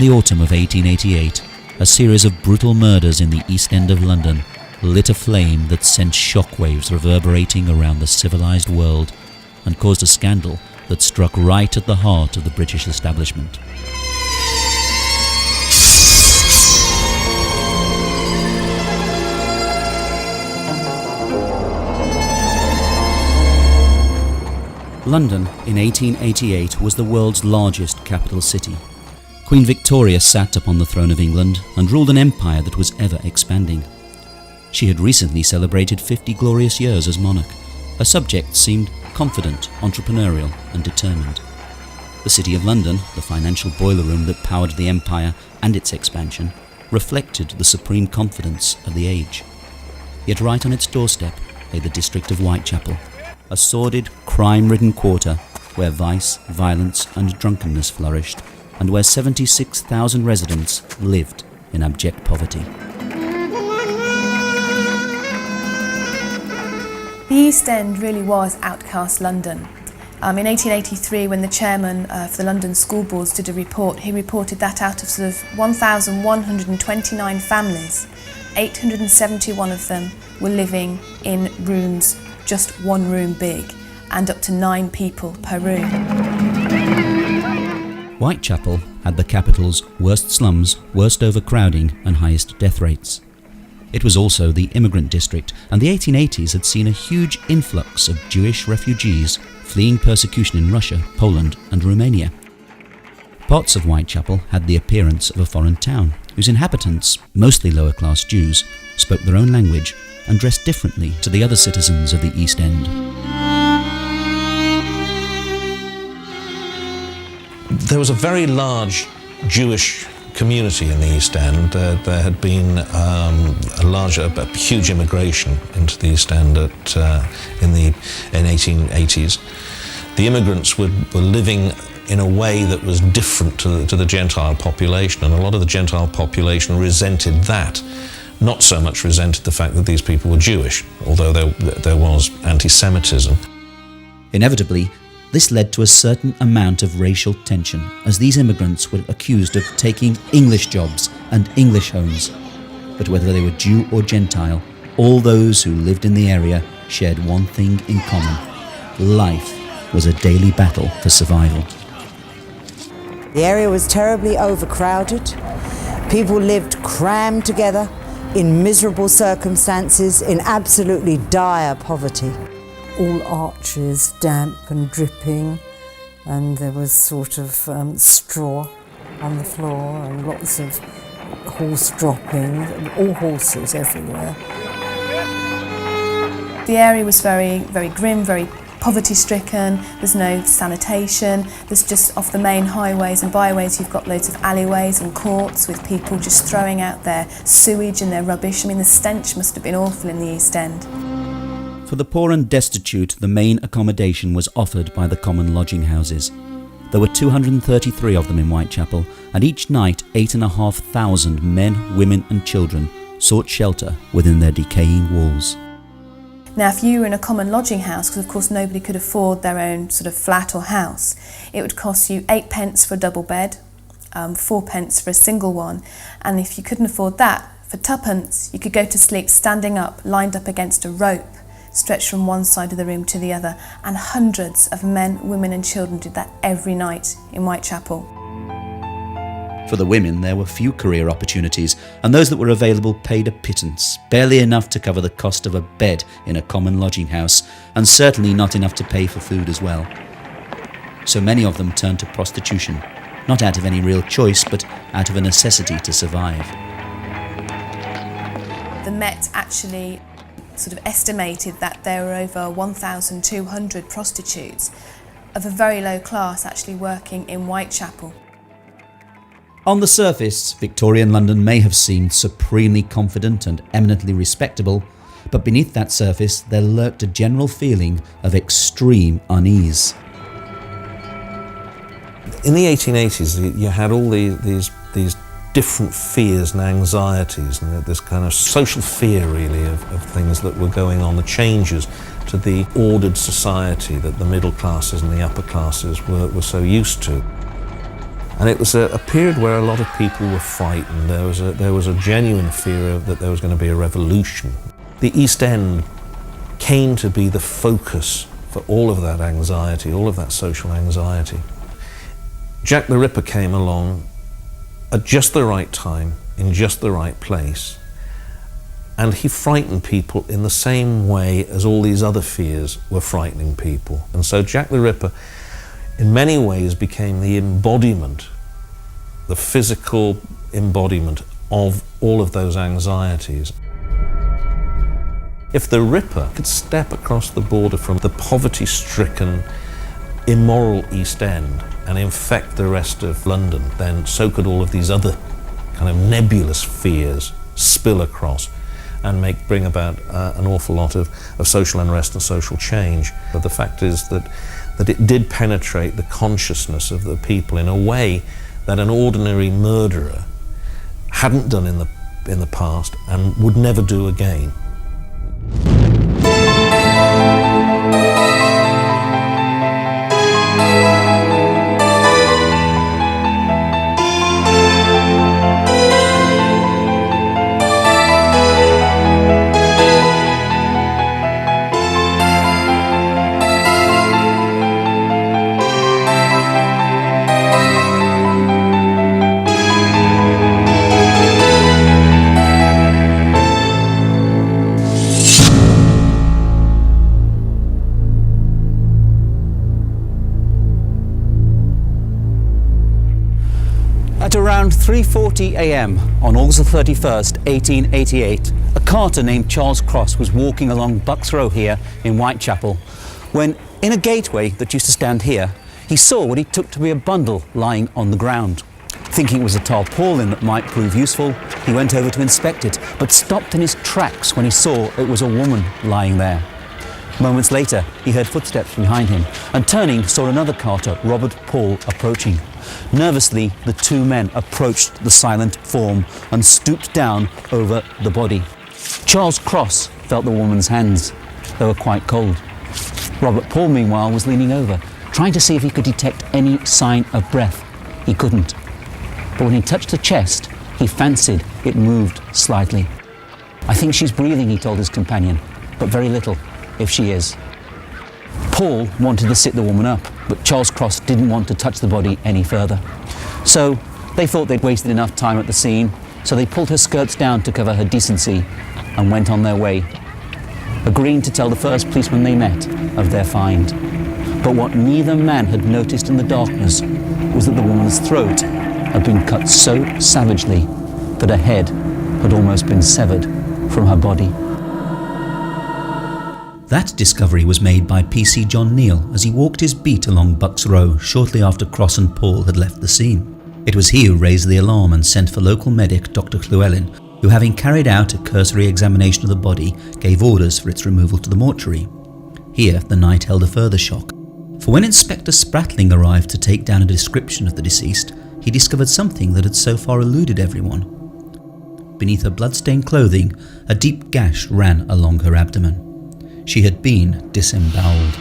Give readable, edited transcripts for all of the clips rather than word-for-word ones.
the autumn of 1888, a series of brutal murders in the East End of London lit a flame that sent shockwaves reverberating around the civilised world and caused a scandal that struck right at the heart of the British establishment. London in 1888 was the world's largest capital city. Queen Victoria sat upon the throne of England and ruled an empire that was ever expanding. She had recently celebrated 50 glorious years as monarch. Her subjects seemed confident, entrepreneurial and determined. The City of London, the financial boiler room that powered the empire and its expansion, reflected the supreme confidence of the age. Yet right on its doorstep lay the district of Whitechapel, a sordid, crime-ridden quarter where vice, violence and drunkenness flourished, and where 76,000 residents lived in abject poverty. The East End really was outcast London. In 1883, when the chairman for the London School Boards did a report, he reported that out of sort of 1,129 families, 871 of them were living in rooms just one room big, and up to 9 people per room. Whitechapel had the capital's worst slums, worst overcrowding and highest death rates. It was also the immigrant district, and the 1880s had seen a huge influx of Jewish refugees fleeing persecution in Russia, Poland and Romania. Parts of Whitechapel had the appearance of a foreign town, whose inhabitants, mostly lower-class Jews, spoke their own language and dressed differently to the other citizens of the East End. There was a very large Jewish community in the East End. There had been a huge immigration into the East End in 1880s. The immigrants were living in a way that was different to the Gentile population, and a lot of the Gentile population resented that. Not so much resented the fact that these people were Jewish, although there was anti-Semitism. Inevitably, this led to a certain amount of racial tension, as these immigrants were accused of taking English jobs and English homes. But whether they were Jew or Gentile, all those who lived in the area shared one thing in common: life was a daily battle for survival. The area was terribly overcrowded. People lived crammed together in miserable circumstances, in absolutely dire poverty. All arches damp and dripping, and there was sort of straw on the floor and lots of horse droppings, all horses everywhere. The area was very, very grim, very poverty-stricken. There's no sanitation. There's just off the main highways and byways you've got loads of alleyways and courts with people just throwing out their sewage and their rubbish. I mean, the stench must have been awful in the East End. For the poor and destitute, the main accommodation was offered by the common lodging houses. There were 233 of them in Whitechapel, and each night 8,500 men, women and children sought shelter within their decaying walls. Now, if you were in a common lodging house, because of course nobody could afford their own sort of flat or house, it would cost you 8p for a double bed, 4p for a single one, and if you couldn't afford that, for 2p you could go to sleep standing up, lined up against a rope, stretched from one side of the room to the other, and hundreds of men, women and children did that every night in Whitechapel. For the women, there were few career opportunities, and those that were available paid a pittance, barely enough to cover the cost of a bed in a common lodging house, and certainly not enough to pay for food as well. So many of them turned to prostitution, not out of any real choice, but out of a necessity to survive. The Met actually sort of estimated that there were over 1,200 prostitutes of a very low class actually working in Whitechapel. On the surface, Victorian London may have seemed supremely confident and eminently respectable, but beneath that surface there lurked a general feeling of extreme unease. In the 1880s, you had all these different fears and anxieties, and this kind of social fear, really, of things that were going on, the changes to the ordered society that the middle classes and the upper classes were so used to. And it was a period where a lot of people were frightened. There was a genuine fear that there was going to be a revolution. The East End came to be the focus for all of that anxiety, all of that social anxiety. Jack the Ripper came along at just the right time, in just the right place, and he frightened people in the same way as all these other fears were frightening people. And so Jack the Ripper, in many ways, became the embodiment, the physical embodiment of all of those anxieties. If the Ripper could step across the border from the poverty-stricken, immoral East End and infect the rest of London, then so could all of these other kind of nebulous fears spill across and bring about an awful lot of social unrest and social change. But the fact is that it did penetrate the consciousness of the people in a way that an ordinary murderer hadn't done in the past and would never do again. At around 3:40 a.m. on August 31st, 1888, a carter named Charles Cross was walking along Bucks Row here in Whitechapel when, in a gateway that used to stand here, he saw what he took to be a bundle lying on the ground. Thinking it was a tarpaulin that might prove useful, he went over to inspect it, but stopped in his tracks when he saw it was a woman lying there. Moments later, he heard footsteps behind him, and turning, saw another carter, Robert Paul, approaching. Nervously, the two men approached the silent form and stooped down over the body. Charles Cross felt the woman's hands. They were quite cold. Robert Paul, meanwhile, was leaning over, trying to see if he could detect any sign of breath. He couldn't. But when he touched the chest, he fancied it moved slightly. "I think she's breathing," he told his companion, "but very little, if she is." Paul wanted to sit the woman up, but Charles Cross didn't want to touch the body any further. So they thought they'd wasted enough time at the scene, so they pulled her skirts down to cover her decency and went on their way, agreeing to tell the first policeman they met of their find. But what neither man had noticed in the darkness was that the woman's throat had been cut so savagely that her head had almost been severed from her body. That discovery was made by PC John Neal as he walked his beat along Bucks Row shortly after Cross and Paul had left the scene. It was he who raised the alarm and sent for local medic Dr. Llewellyn, who, having carried out a cursory examination of the body, gave orders for its removal to the mortuary. Here the night held a further shock, for when Inspector Spratling arrived to take down a description of the deceased, he discovered something that had so far eluded everyone. Beneath her blood-stained clothing, a deep gash ran along her abdomen. She had been disemboweled.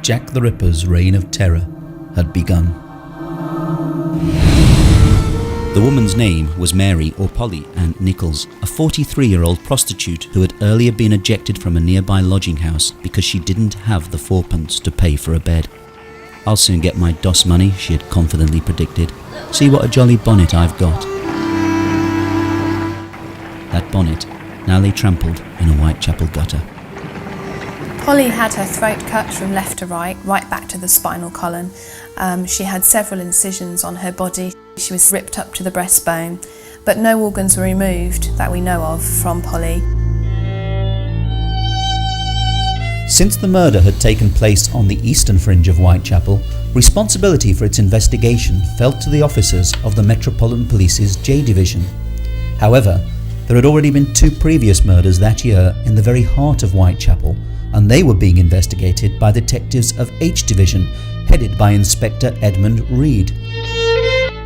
Jack the Ripper's reign of terror had begun. The woman's name was Mary or Polly Ann Nichols, a 43-year-old prostitute who had earlier been ejected from a nearby lodging house because she didn't have the fourpence to pay for a bed. "I'll soon get my DOS money," she had confidently predicted. "See what a jolly bonnet I've got." That bonnet now lay trampled in a Whitechapel gutter. Polly had her throat cut from left to right back to the spinal column. She had several incisions on her body. She was ripped up to the breastbone, but no organs were removed that we know of from Polly. Since the murder had taken place on the eastern fringe of Whitechapel, responsibility for its investigation fell to the officers of the Metropolitan Police's J Division. However, there had already been 2 previous murders that year in the very heart of Whitechapel, and they were being investigated by detectives of H Division, headed by Inspector Edmund Reed.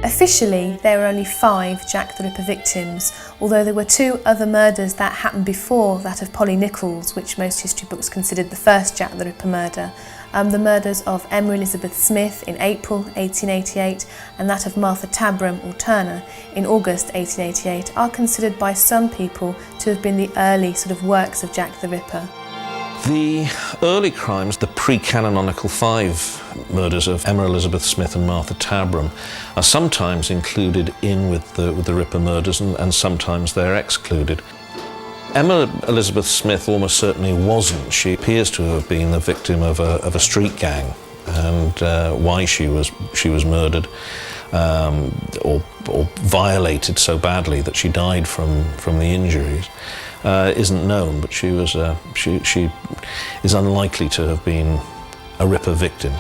Officially, there were only 5 Jack the Ripper victims, although there were 2 other murders that happened before that of Polly Nichols, which most history books considered the first Jack the Ripper murder. The murders of Emma Elizabeth Smith in April 1888 and that of Martha Tabram or Turner in August 1888 are considered by some people to have been the early sort of works of Jack the Ripper. The early crimes, the pre-canonical 5 murders of Emma Elizabeth Smith and Martha Tabram, are sometimes included in with the Ripper murders and sometimes they're excluded. Emma Elizabeth Smith almost certainly wasn't. She appears to have been the victim of a street gang, and why she was murdered or violated so badly that she died from the injuries isn't known. But she is unlikely to have been a Ripper victim.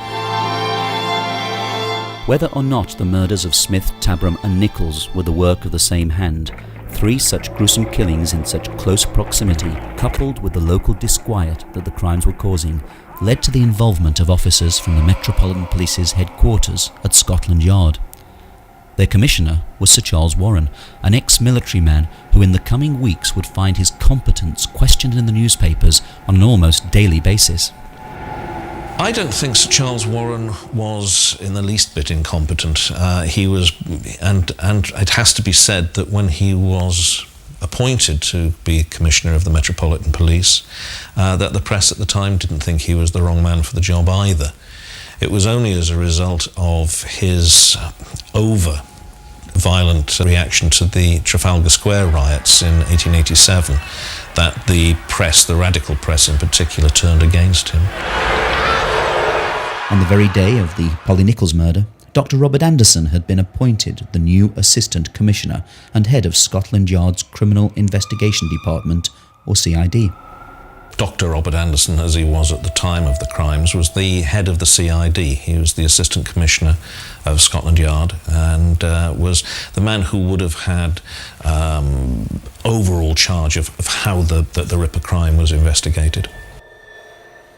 Whether or not the murders of Smith, Tabram and Nichols were the work of the same hand, 3 such gruesome killings in such close proximity, coupled with the local disquiet that the crimes were causing, led to the involvement of officers from the Metropolitan Police's headquarters at Scotland Yard. Their commissioner was Sir Charles Warren, an ex-military man who in the coming weeks would find his competence questioned in the newspapers on an almost daily basis. I don't think Sir Charles Warren was in the least bit incompetent. He was, and it has to be said that when he was appointed to be Commissioner of the Metropolitan Police, that the press at the time didn't think he was the wrong man for the job either. It was only as a result of his over-violent reaction to the Trafalgar Square riots in 1887 that the press, the radical press in particular, turned against him. On the very day of the Polly Nichols murder, Dr. Robert Anderson had been appointed the new Assistant Commissioner and head of Scotland Yard's Criminal Investigation Department, or CID. Dr. Robert Anderson, as he was at the time of the crimes, was the head of the CID. He was the Assistant Commissioner of Scotland Yard and was the man who would have had overall charge of how the Ripper crime was investigated.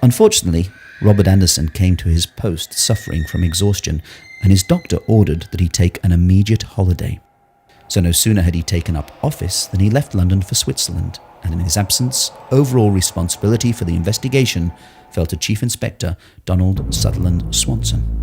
Unfortunately, Robert Anderson came to his post suffering from exhaustion, and his doctor ordered that he take an immediate holiday. So no sooner had he taken up office than he left London for Switzerland, and in his absence, overall responsibility for the investigation fell to Chief Inspector Donald Sutherland Swanson.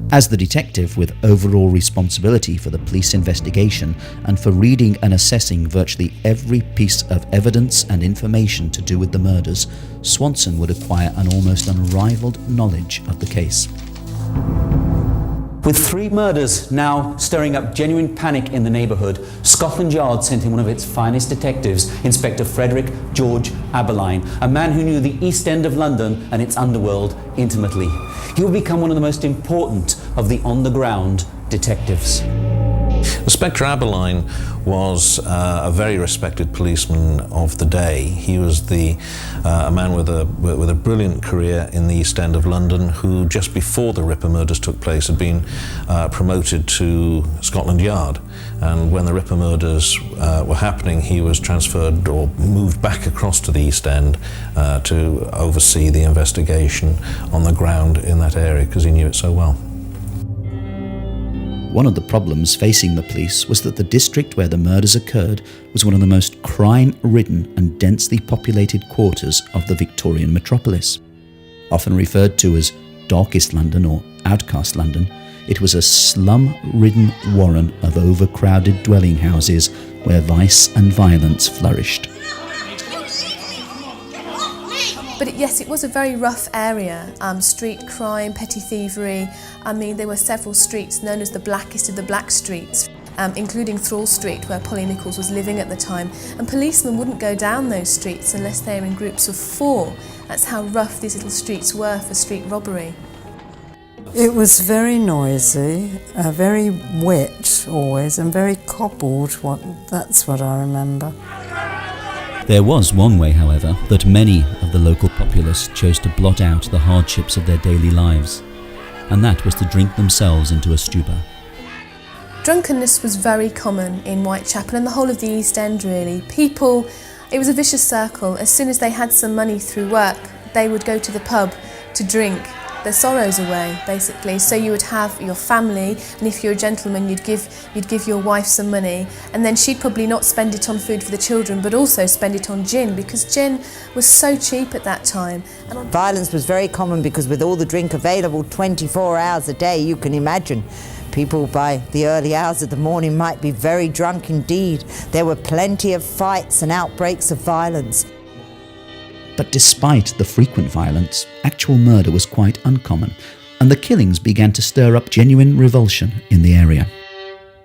As the detective with overall responsibility for the police investigation and for reading and assessing virtually every piece of evidence and information to do with the murders, Swanson would acquire an almost unrivaled knowledge of the case. With 3 murders now stirring up genuine panic in the neighbourhood, Scotland Yard sent in one of its finest detectives, Inspector Frederick George Aberline, a man who knew the East End of London and its underworld intimately. He would become one of the most important of the on-the-ground detectives. Inspector Aberline was a very respected policeman of the day. He was a man with a brilliant career in the East End of London who, just before the Ripper murders took place, had been promoted to Scotland Yard. And when the Ripper murders were happening, he was transferred or moved back across to the East End to oversee the investigation on the ground in that area because he knew it so well. One of the problems facing the police was that the district where the murders occurred was one of the most crime-ridden and densely populated quarters of the Victorian metropolis. Often referred to as Darkest London or Outcast London, it was a slum-ridden warren of overcrowded dwelling houses where vice and violence flourished. But yes, it was a very rough area. Street crime, petty thievery. I mean, there were several streets known as the blackest of the black streets, including Thrall Street, where Polly Nichols was living at the time. And policemen wouldn't go down those streets unless they were in groups of 4. That's how rough these little streets were for street robbery. It was very noisy, very wet always, and very cobbled. That's what I remember. There was one way, however, that many of the local populace chose to blot out the hardships of their daily lives, and that was to drink themselves into a stupor. Drunkenness was very common in Whitechapel and the whole of the East End, really. People, it was a vicious circle. As soon as they had some money through work, they would go to the pub to drink. their sorrows away, basically. So you would have your family, and if you're a gentleman, you'd give your wife some money, and then she'd probably not spend it on food for the children, but also spend it on gin, because gin was so cheap at that time. And Violence was very common because with all the drink available 24 hours a day, you can imagine people by the early hours of the morning might be very drunk indeed. There were plenty of fights and outbreaks of violence. But despite the frequent violence, actual murder was quite uncommon, and the killings began to stir up genuine revulsion in the area.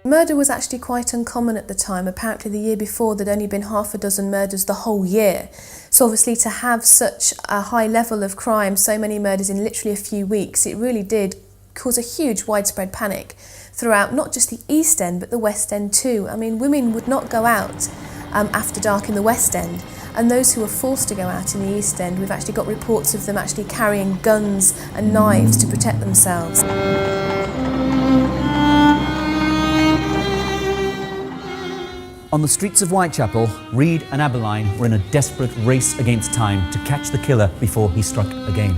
Murder was actually quite uncommon at the time. Apparently the year before there'd only been half a dozen murders the whole year. So obviously to have such a high level of crime, so many murders in literally a few weeks, it really did cause a huge widespread panic throughout not just the East End but the West End too. I mean, women would not go out after dark in the West End, and those who were forced to go out in the East End, we've actually got reports of them actually carrying guns and knives to protect themselves. On the streets of Whitechapel, Reed and Aberline were in a desperate race against time to catch the killer before he struck again.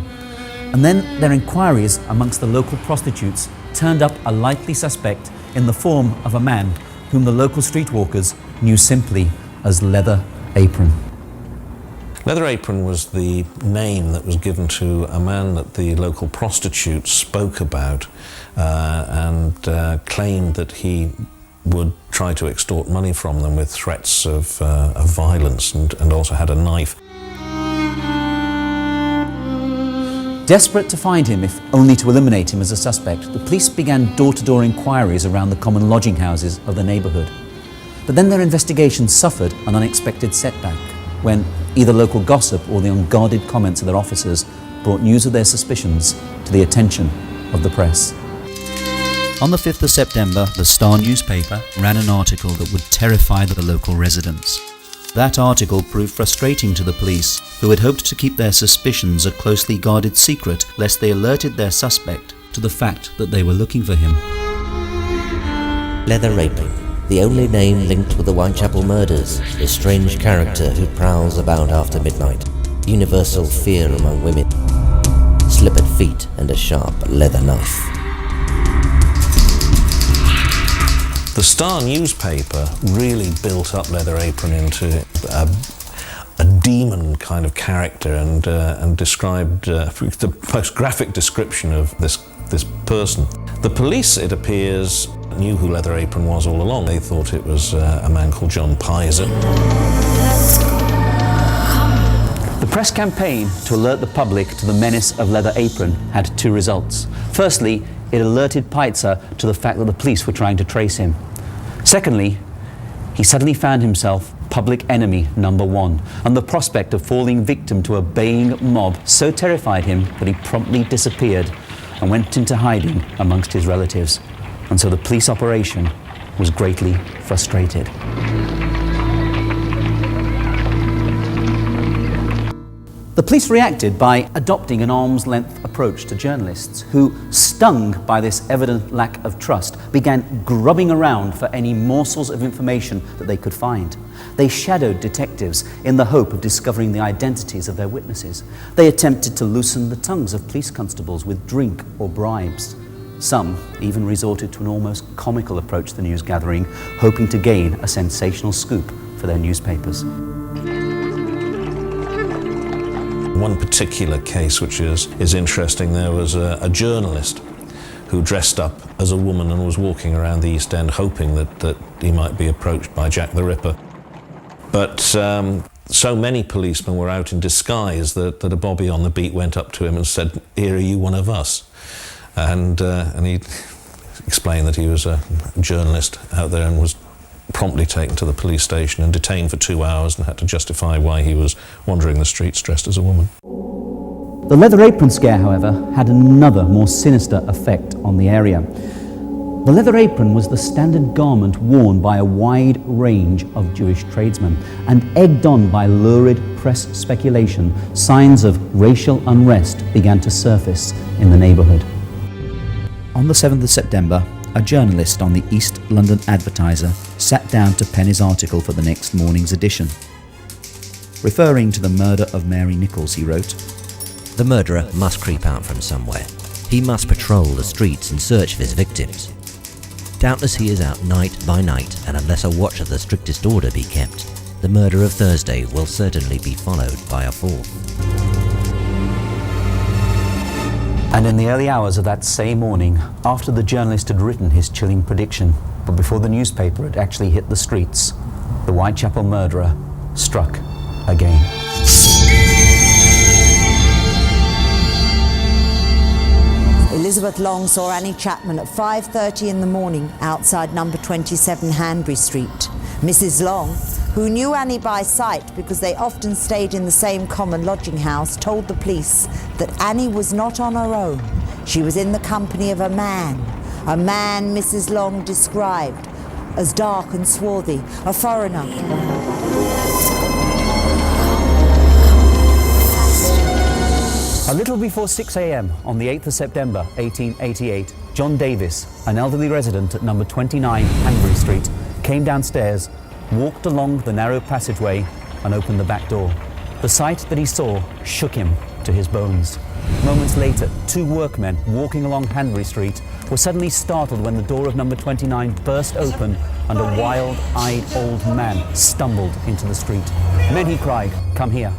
And then their inquiries amongst the local prostitutes turned up a likely suspect in the form of a man whom the local streetwalkers knew simply as Leather Apron. Leather Apron was the name that was given to a man that the local prostitutes spoke about and claimed that he would try to extort money from them with threats of violence, and also had a knife. Desperate to find him, if only to eliminate him as a suspect, the police began door-to-door inquiries around the common lodging houses of the neighbourhood. But then their investigation suffered an unexpected setback when either local gossip or the unguarded comments of their officers brought news of their suspicions to the attention of the press. On the 5th of September, the Star newspaper ran an article that would terrify the local residents. That article proved frustrating to the police, who had hoped to keep their suspicions a closely guarded secret lest they alerted their suspect to the fact that they were looking for him. Leather Apron, the only name linked with the Whitechapel murders, a strange character who prowls about after midnight. Universal fear among women. Slippered feet and a sharp leather knife. The Star newspaper really built up Leather Apron into a demon kind of character, and described the most graphic description of this person. The police, it appears, knew who Leather Apron was all along. They thought it was a man called John Pizer. The press campaign to alert the public to the menace of Leather Apron had two results. Firstly, it alerted Pizer to the fact that the police were trying to trace him. Secondly, he suddenly found himself public enemy number one, and the prospect of falling victim to a baying mob so terrified him that he promptly disappeared and went into hiding amongst his relatives. And so the police operation was greatly frustrated. The police reacted by adopting an arm's-length approach to journalists who, stung by this evident lack of trust, began grubbing around for any morsels of information that they could find. They shadowed detectives in the hope of discovering the identities of their witnesses. They attempted to loosen the tongues of police constables with drink or bribes. Some even resorted to an almost comical approach to the news gathering, hoping to gain a sensational scoop for their newspapers. One particular case which is interesting, there was a journalist who dressed up as a woman and was walking around the East End hoping that he might be approached by Jack the Ripper. But so many policemen were out in disguise that a bobby on the beat went up to him and said, "Here, are you one of us?" And he explained that he was a journalist out there and was promptly taken to the police station and detained for 2 hours and had to justify why he was wandering the streets dressed as a woman. The Leather Apron scare, however, had another more sinister effect on the area. The leather apron was the standard garment worn by a wide range of Jewish tradesmen, and egged on by lurid press speculation, signs of racial unrest began to surface in the neighbourhood. On the 7th of September, a journalist on the East London Advertiser sat down to pen his article for the next morning's edition. Referring to the murder of Mary Nichols, he wrote, The murderer must creep out from somewhere. He must patrol the streets in search of his victims. Doubtless he is out night by night, and unless a watch of the strictest order be kept, the murder of Thursday will certainly be followed by a fourth. And in the early hours of that same morning, after the journalist had written his chilling prediction, but before the newspaper had actually hit the streets, the Whitechapel murderer struck again. Elizabeth Long saw Annie Chapman at 5:30 in the morning outside number 27 Hanbury Street. Mrs. Long, who knew Annie by sight because they often stayed in the same common lodging house, told the police that Annie was not on her own. She was in the company of a man Mrs. Long described as dark and swarthy, a foreigner. A little before 6 a.m. on the 8th of September 1888, John Davis, an elderly resident at number 29 Hanbury Street, came downstairs, walked along the narrow passageway and opened the back door. The sight that he saw shook him to his bones. Moments later, two workmen walking along Hanbury Street were suddenly startled when the door of number 29 burst open and a wild-eyed old man stumbled into the street. "Men," he cried, "come here."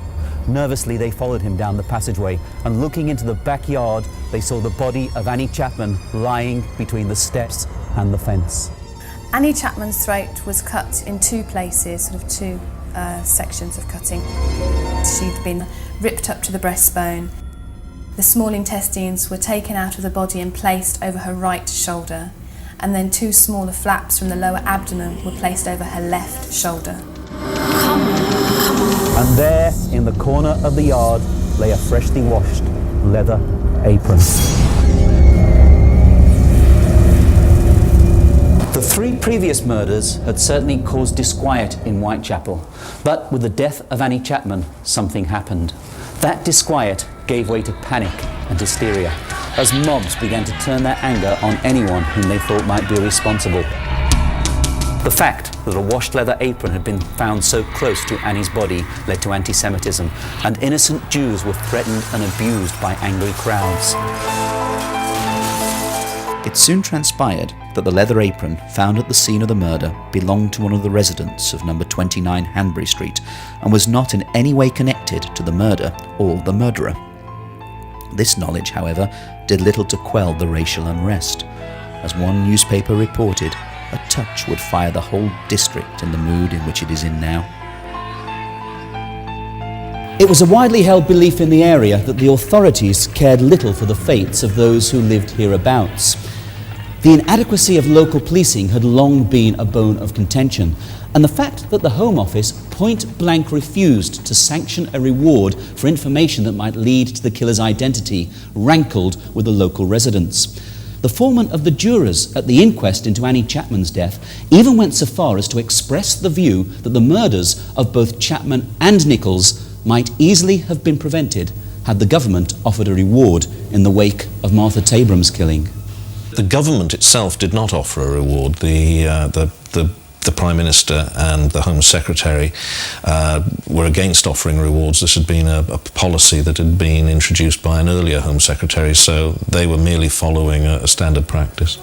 Nervously, they followed him down the passageway, and looking into the backyard, they saw the body of Annie Chapman lying between the steps and the fence. Annie Chapman's throat was cut in two places, sort of two sections of cutting. She'd been ripped up to the breastbone. The small intestines were taken out of the body and placed over her right shoulder, and then two smaller flaps from the lower abdomen were placed over her left shoulder. And there, in the corner of the yard, lay a freshly washed leather apron. The three previous murders had certainly caused disquiet in Whitechapel, but with the death of Annie Chapman, something happened. That disquiet gave way to panic and hysteria, as mobs began to turn their anger on anyone whom they thought might be responsible. The fact that a washed leather apron had been found so close to Annie's body led to anti-Semitism, and innocent Jews were threatened and abused by angry crowds. It soon transpired that the leather apron found at the scene of the murder belonged to one of the residents of number 29 Hanbury Street and was not in any way connected to the murder or the murderer. This knowledge, however, did little to quell the racial unrest. As one newspaper reported, a touch would fire the whole district in the mood in which it is in now. It was a widely held belief in the area that the authorities cared little for the fates of those who lived hereabouts. The inadequacy of local policing had long been a bone of contention, and the fact that the Home Office point-blank refused to sanction a reward for information that might lead to the killer's identity rankled with the local residents. The foreman of the jurors at the inquest into Annie Chapman's death even went so far as to express the view that the murders of both Chapman and Nichols might easily have been prevented had the government offered a reward in the wake of Martha Tabram's killing. The government itself did not offer a reward. The Prime Minister and the Home Secretary were against offering rewards. This had been a policy that had been introduced by an earlier Home Secretary, so they were merely following a standard practice.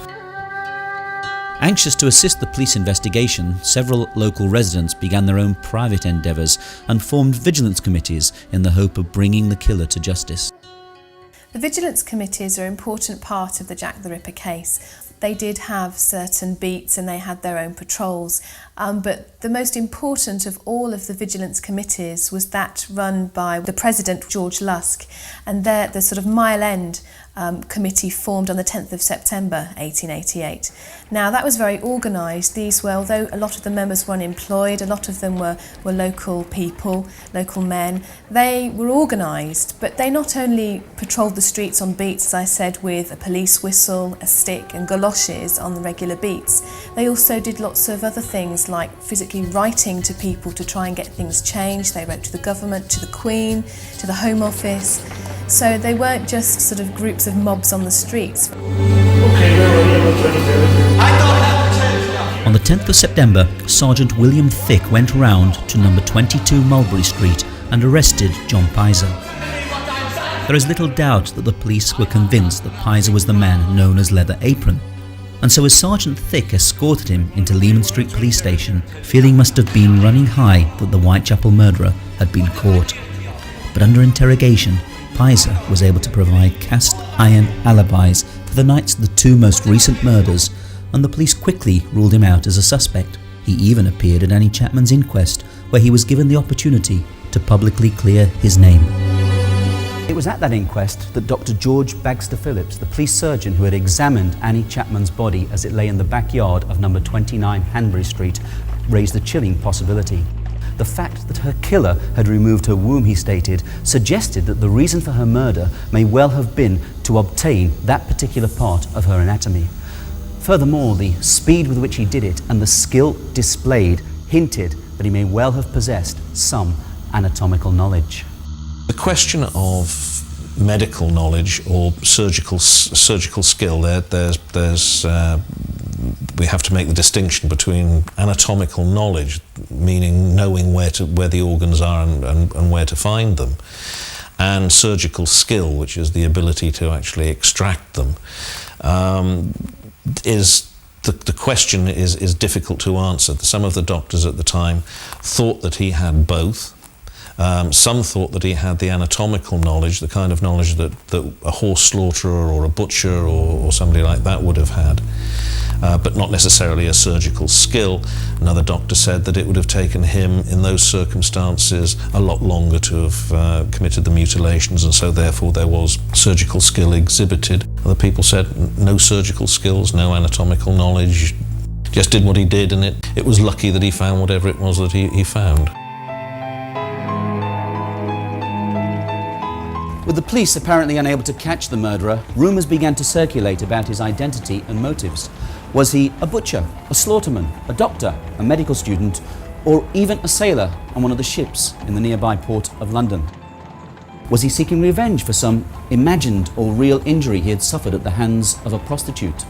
Anxious to assist the police investigation, several local residents began their own private endeavours and formed vigilance committees in the hope of bringing the killer to justice. The vigilance committees are an important part of the Jack the Ripper case. They did have certain beats and they had their own patrols, but the most important of all of the vigilance committees was that run by the President, George Lusk, and the sort of Mile End committee formed on the 10th of September 1888. Now that was very organised. These were, although a lot of the members were unemployed, a lot of them were local people, local men, they were organised, but they not only patrolled the streets on beats, as I said, with a police whistle, a stick and galoshes on the regular beats. They also did lots of other things like physically writing to people to try and get things changed. They wrote to the government, to the Queen, to the Home Office. So they weren't just sort of groups of mobs on the streets. On the 10th of September, Sergeant William Thick went round to number 22 Mulberry Street and arrested John Pizer. There is little doubt that the police were convinced that Pizer was the man known as Leather Apron, and so as Sergeant Thick escorted him into Leman Street Police Station, feeling must have been running high that the Whitechapel murderer had been caught. But under interrogation, Pizer was able to provide cast iron alibis for the nights of the two most recent murders, and the police quickly ruled him out as a suspect. He even appeared at Annie Chapman's inquest, where he was given the opportunity to publicly clear his name. It was at that inquest that Dr. George Bagster Phillips, the police surgeon who had examined Annie Chapman's body as it lay in the backyard of number 29 Hanbury Street, raised the chilling possibility. The fact that her killer had removed her womb, he stated, suggested that the reason for her murder may well have been to obtain that particular part of her anatomy. Furthermore, the speed with which he did it and the skill displayed hinted that he may well have possessed some anatomical knowledge. The question of medical knowledge or surgical skill, we have to make the distinction between anatomical knowledge, meaning knowing where the organs are and where to find them, and surgical skill, which is the ability to actually extract them. The question is difficult to answer. Some of the doctors at the time thought that he had both. Some thought that he had the anatomical knowledge, the kind of knowledge that a horse slaughterer or a butcher or somebody like that would have had, but not necessarily a surgical skill. Another doctor said that it would have taken him, in those circumstances, a lot longer to have committed the mutilations, and so therefore there was surgical skill exhibited. Other people said no surgical skills, no anatomical knowledge, just did what he did, and it was lucky that he found whatever it was that he found. With the police apparently unable to catch the murderer, rumours began to circulate about his identity and motives. Was he a butcher, a slaughterman, a doctor, a medical student, or even a sailor on one of the ships in the nearby port of London? Was he seeking revenge for some imagined or real injury he had suffered at the hands of a prostitute?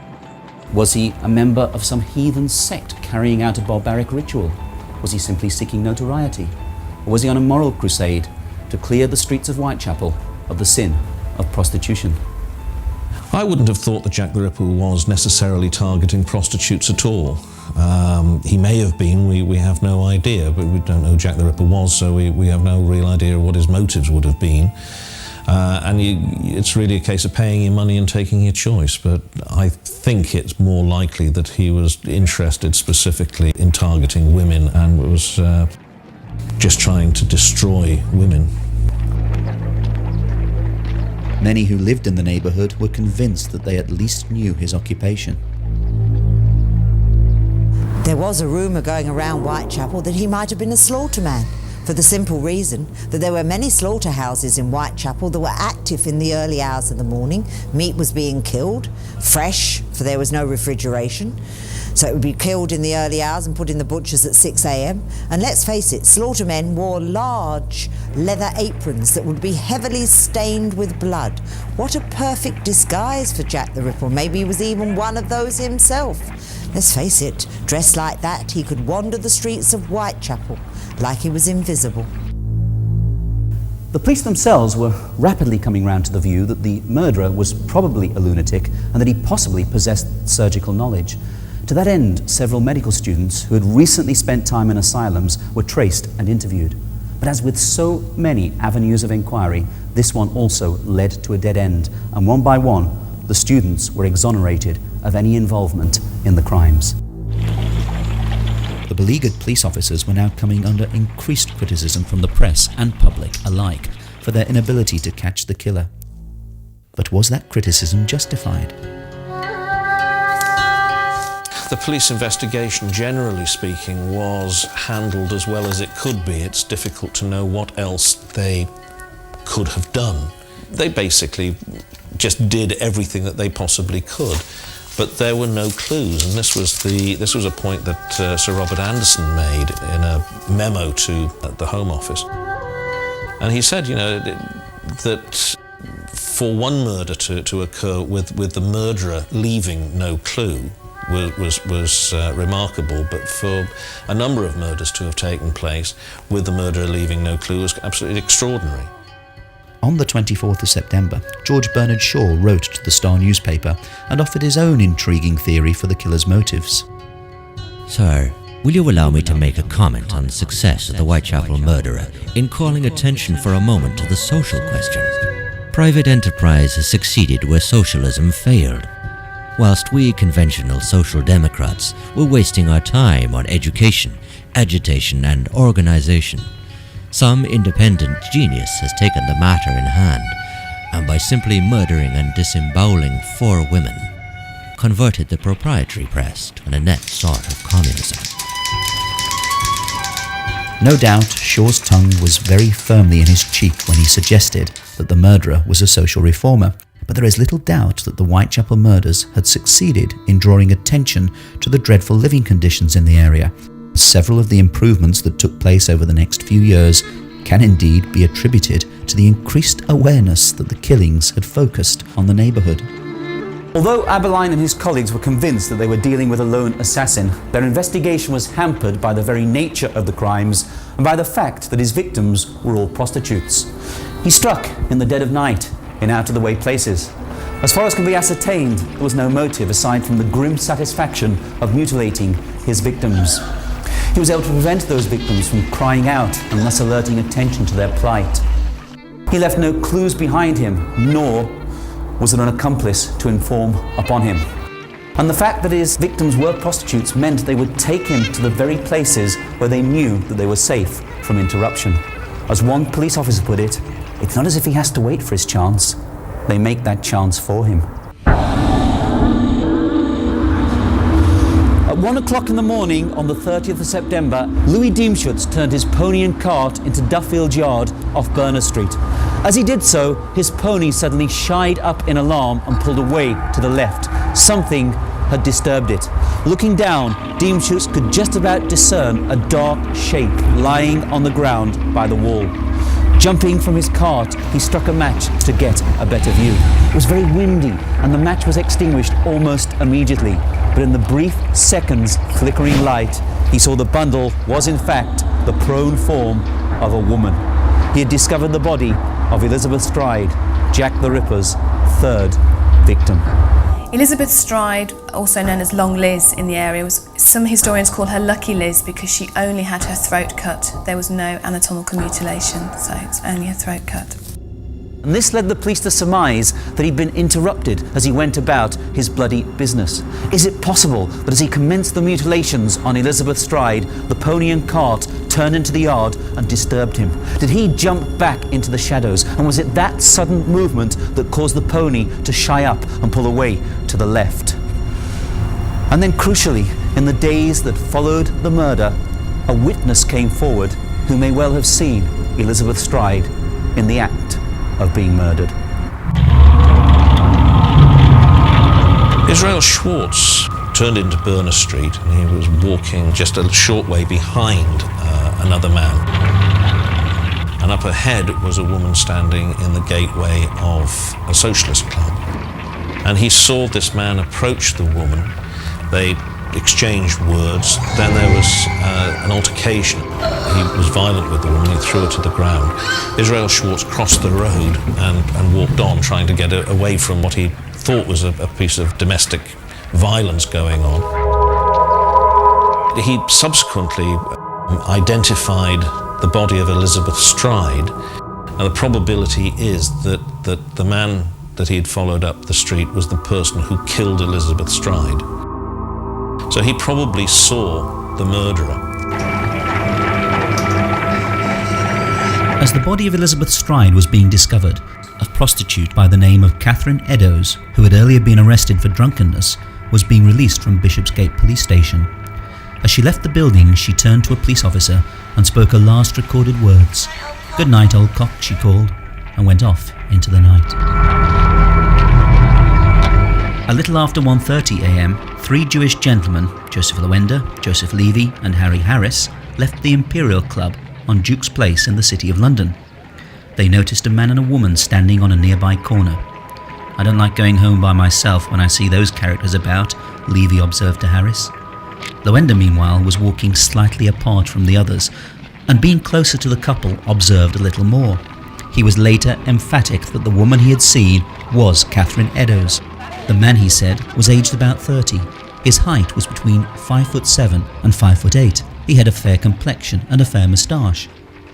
Was he a member of some heathen sect carrying out a barbaric ritual? Was he simply seeking notoriety? Or was he on a moral crusade to clear the streets of Whitechapel of the sin of prostitution? I wouldn't have thought that Jack the Ripper was necessarily targeting prostitutes at all. He may have been, we have no idea, but we don't know who Jack the Ripper was, so we have no real idea of what his motives would have been. It's really a case of paying your money and taking your choice, but I think it's more likely that he was interested specifically in targeting women and was just trying to destroy women. Many who lived in the neighbourhood were convinced that they at least knew his occupation. There was a rumour going around Whitechapel that he might have been a slaughterman, for the simple reason that there were many slaughterhouses in Whitechapel that were active in the early hours of the morning. Meat was being killed, fresh, for there was no refrigeration. So it would be killed in the early hours and put in the butchers at 6 a.m. And let's face it, slaughtermen wore large leather aprons that would be heavily stained with blood. What a perfect disguise for Jack the Ripper. Maybe he was even one of those himself. Let's face it, dressed like that, he could wander the streets of Whitechapel like he was invisible. The police themselves were rapidly coming round to the view that the murderer was probably a lunatic and that he possibly possessed surgical knowledge. To that end, several medical students who had recently spent time in asylums were traced and interviewed. But as with so many avenues of inquiry, this one also led to a dead end, and one by one, the students were exonerated of any involvement in the crimes. The beleaguered police officers were now coming under increased criticism from the press and public alike for their inability to catch the killer. But was that criticism justified? The police investigation, generally speaking, was handled as well as it could be. It's difficult to know what else they could have done. They basically just did everything that they possibly could, but there were no clues, and this was a point that Sir Robert Anderson made in a memo to the Home Office. And he said, that for one murder to occur with the murderer leaving no clue was remarkable, but for a number of murders to have taken place with the murderer leaving no clue was absolutely extraordinary. On the 24th of September, George Bernard Shaw wrote to the Star newspaper and offered his own intriguing theory for the killer's motives. Sir, will you allow me to make a comment on the success of the Whitechapel murderer in calling attention for a moment to the social question? Private enterprise has succeeded where socialism failed. Whilst we conventional social democrats were wasting our time on education, agitation and organization, some independent genius has taken the matter in hand, and by simply murdering and disemboweling 4 women, converted the proprietary press to an inept sort of communism. No doubt, Shaw's tongue was very firmly in his cheek when he suggested that the murderer was a social reformer, but there is little doubt that the Whitechapel murders had succeeded in drawing attention to the dreadful living conditions in the area. Several of the improvements that took place over the next few years can indeed be attributed to the increased awareness that the killings had focused on the neighbourhood. Although Abberline and his colleagues were convinced that they were dealing with a lone assassin, their investigation was hampered by the very nature of the crimes and by the fact that his victims were all prostitutes. He struck in the dead of night in out-of-the-way places. As far as can be ascertained, there was no motive aside from the grim satisfaction of mutilating his victims. He was able to prevent those victims from crying out and thus alerting attention to their plight. He left no clues behind him, nor was there an accomplice to inform upon him. And the fact that his victims were prostitutes meant they would take him to the very places where they knew that they were safe from interruption. As one police officer put it, it's not as if he has to wait for his chance. They make that chance for him. At 1 o'clock in the morning on the 30th of September, Louis Diemschutz turned his pony and cart into Duffield Yard off Berners Street. As he did so, his pony suddenly shied up in alarm and pulled away to the left. Something had disturbed it. Looking down, Diemschutz could just about discern a dark shape lying on the ground by the wall. Jumping from his cart, he struck a match to get a better view. It was very windy and the match was extinguished almost immediately. But in the brief seconds flickering light, he saw the bundle was in fact the prone form of a woman. He had discovered the body of Elizabeth Stride, Jack the Ripper's 3rd victim. Elizabeth Stride, also known as Long Liz in the area, some historians call her Lucky Liz because she only had her throat cut. There was no anatomical mutilation, so it's only a throat cut. And this led the police to surmise that he'd been interrupted as he went about his bloody business. Is it possible that as he commenced the mutilations on Elizabeth Stride, the pony and cart turned into the yard and disturbed him? Did he jump back into the shadows? And was it that sudden movement that caused the pony to shy up and pull away to the left? And then crucially, in the days that followed the murder, a witness came forward who may well have seen Elizabeth Stride in the act of being murdered. Israel Schwartz turned into Berners Street and he was walking just a short way behind another man. And up ahead was a woman standing in the gateway of a socialist club. And he saw this man approach the woman. They exchanged words. Then there was an altercation. He was violent with the woman. He threw her to the ground. Israel Schwartz crossed the road and walked on, trying to get away from what he thought was a piece of domestic violence going on. He subsequently identified the body of Elizabeth Stride, and the probability is that the man that he had followed up the street was the person who killed Elizabeth Stride. So he probably saw the murderer. As the body of Elizabeth Stride was being discovered, a prostitute by the name of Catherine Eddowes, who had earlier been arrested for drunkenness, was being released from Bishopsgate Police Station. As she left the building, she turned to a police officer and spoke her last recorded words. "Good night, old cock," she called, and went off into the night. A little after 1:30 a.m, 3 Jewish gentlemen, Joseph Lowender, Joseph Levy and Harry Harris, left the Imperial Club on Duke's Place in the City of London. They noticed a man and a woman standing on a nearby corner. "I don't like going home by myself when I see those characters about," Levy observed to Harris. Lowender, meanwhile, was walking slightly apart from the others, and being closer to the couple, observed a little more. He was later emphatic that the woman he had seen was Catherine Eddowes. The man, he said, was aged about 30. His height was between 5'7" and 5'8". He had a fair complexion and a fair moustache.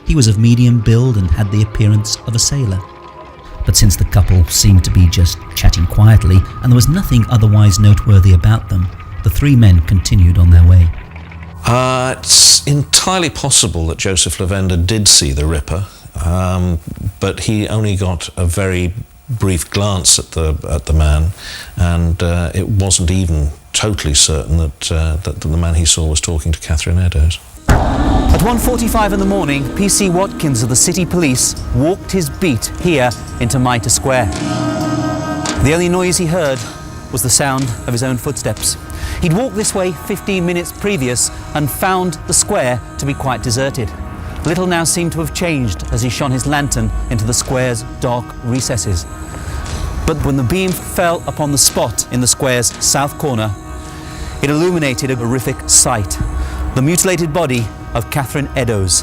He was of medium build and had the appearance of a sailor. But since the couple seemed to be just chatting quietly and there was nothing otherwise noteworthy about them, the three men continued on their way. It's entirely possible that Joseph Lavender did see the Ripper, but he only got a very brief glance at the man, and it wasn't even totally certain that the man he saw was talking to Catherine Eddowes. At 1:45 in the morning, PC Watkins of the City Police walked his beat here into Mitre Square. The only noise he heard was the sound of his own footsteps. He'd walked this way 15 minutes previous and found the square to be quite deserted. Little now seemed to have changed as he shone his lantern into the square's dark recesses. But when the beam fell upon the spot in the square's south corner, it illuminated a horrific sight: the mutilated body of Catherine Eddowes.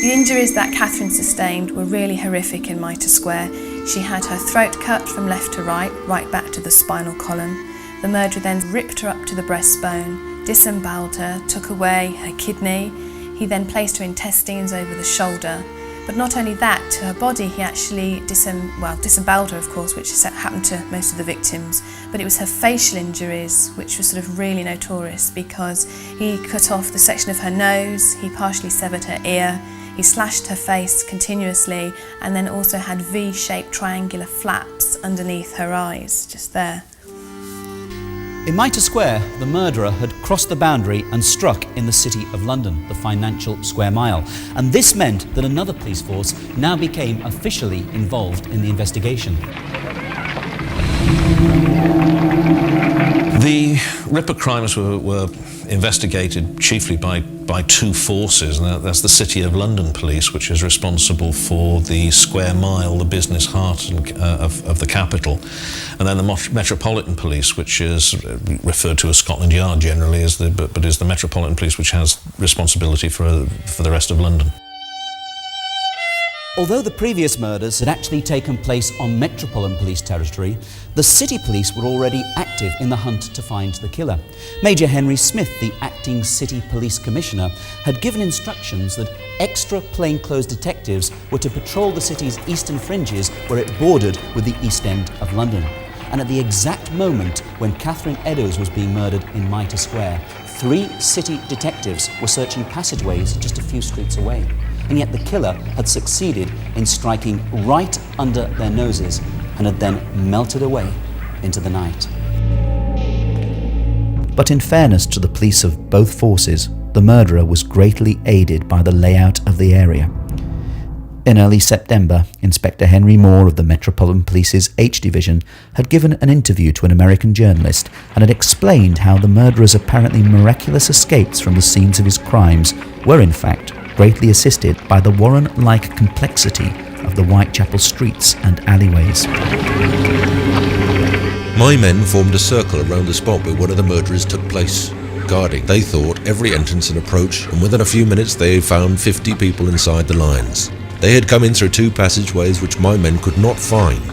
The injuries that Catherine sustained were really horrific in Mitre Square. She had her throat cut from left to right back to the spinal column. The murderer then ripped her up to the breastbone, disemboweled her, took away her kidney. He then placed her intestines over the shoulder. But not only that, to her body he actually disemboweled her, of course, which happened to most of the victims, but it was her facial injuries which were sort of really notorious, because he cut off the section of her nose, he partially severed her ear, he slashed her face continuously, and then also had V-shaped triangular flaps underneath her eyes, just there. In Mitre Square, the murderer had crossed the boundary and struck in the City of London, the financial square mile. And this meant that another police force now became officially involved in the investigation. The Ripper crimes were investigated chiefly by two forces, and that's the City of London Police, which is responsible for the square mile, the business heart of the capital, and then the Metropolitan Police, which is referred to as Scotland Yard generally, but is the Metropolitan Police which has responsibility for the rest of London. Although the previous murders had actually taken place on Metropolitan Police territory, the City Police were already active in the hunt to find the killer. Major Henry Smith, the acting City Police Commissioner, had given instructions that extra plainclothes detectives were to patrol the city's eastern fringes where it bordered with the East End of London. And at the exact moment when Catherine Eddowes was being murdered in Mitre Square, 3 city detectives were searching passageways just a few streets away. And yet the killer had succeeded in striking right under their noses and had then melted away into the night. But in fairness to the police of both forces, the murderer was greatly aided by the layout of the area. In early September, Inspector Henry Moore of the Metropolitan Police's H Division had given an interview to an American journalist and had explained how the murderer's apparently miraculous escapes from the scenes of his crimes were in fact greatly assisted by the Warren-like complexity of the Whitechapel streets and alleyways. My men formed a circle around the spot where one of the murderers took place, guarding. They thought every entrance and approach, and within a few minutes they found 50 people inside the lines. They had come in through 2 passageways which my men could not find,